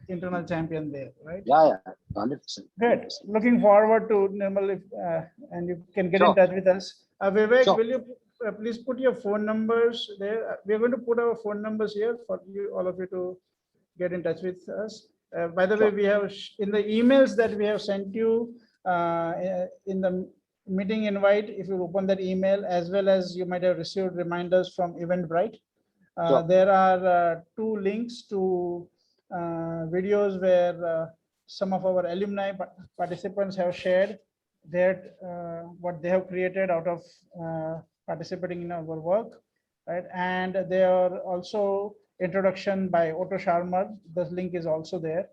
internal champion there, right? Yeah, 100%. Good. Looking forward to Nirmal, and you can get in touch with us. Vivek, will you please put your phone numbers there? We're going to put our phone numbers here for you, all of you, to get in touch with us. By the way, we have in the emails that we have sent you in the meeting invite, if you open that email, as well as you might have received reminders from Eventbrite. There are 2 links to videos where some of our alumni participants have shared what they have created out of participating in our work, right? And there are also introduction by Otto Sharma. The link is also there,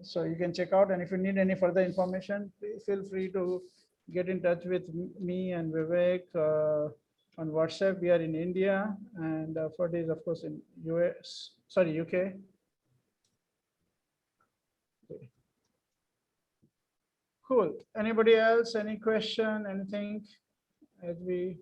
so you can check out. And if you need any further information, please feel free to get in touch with me and Vivek on WhatsApp. We are in India, and Fergie is, of course, in UK. Okay. Cool. Anybody else? Any question? Anything? As we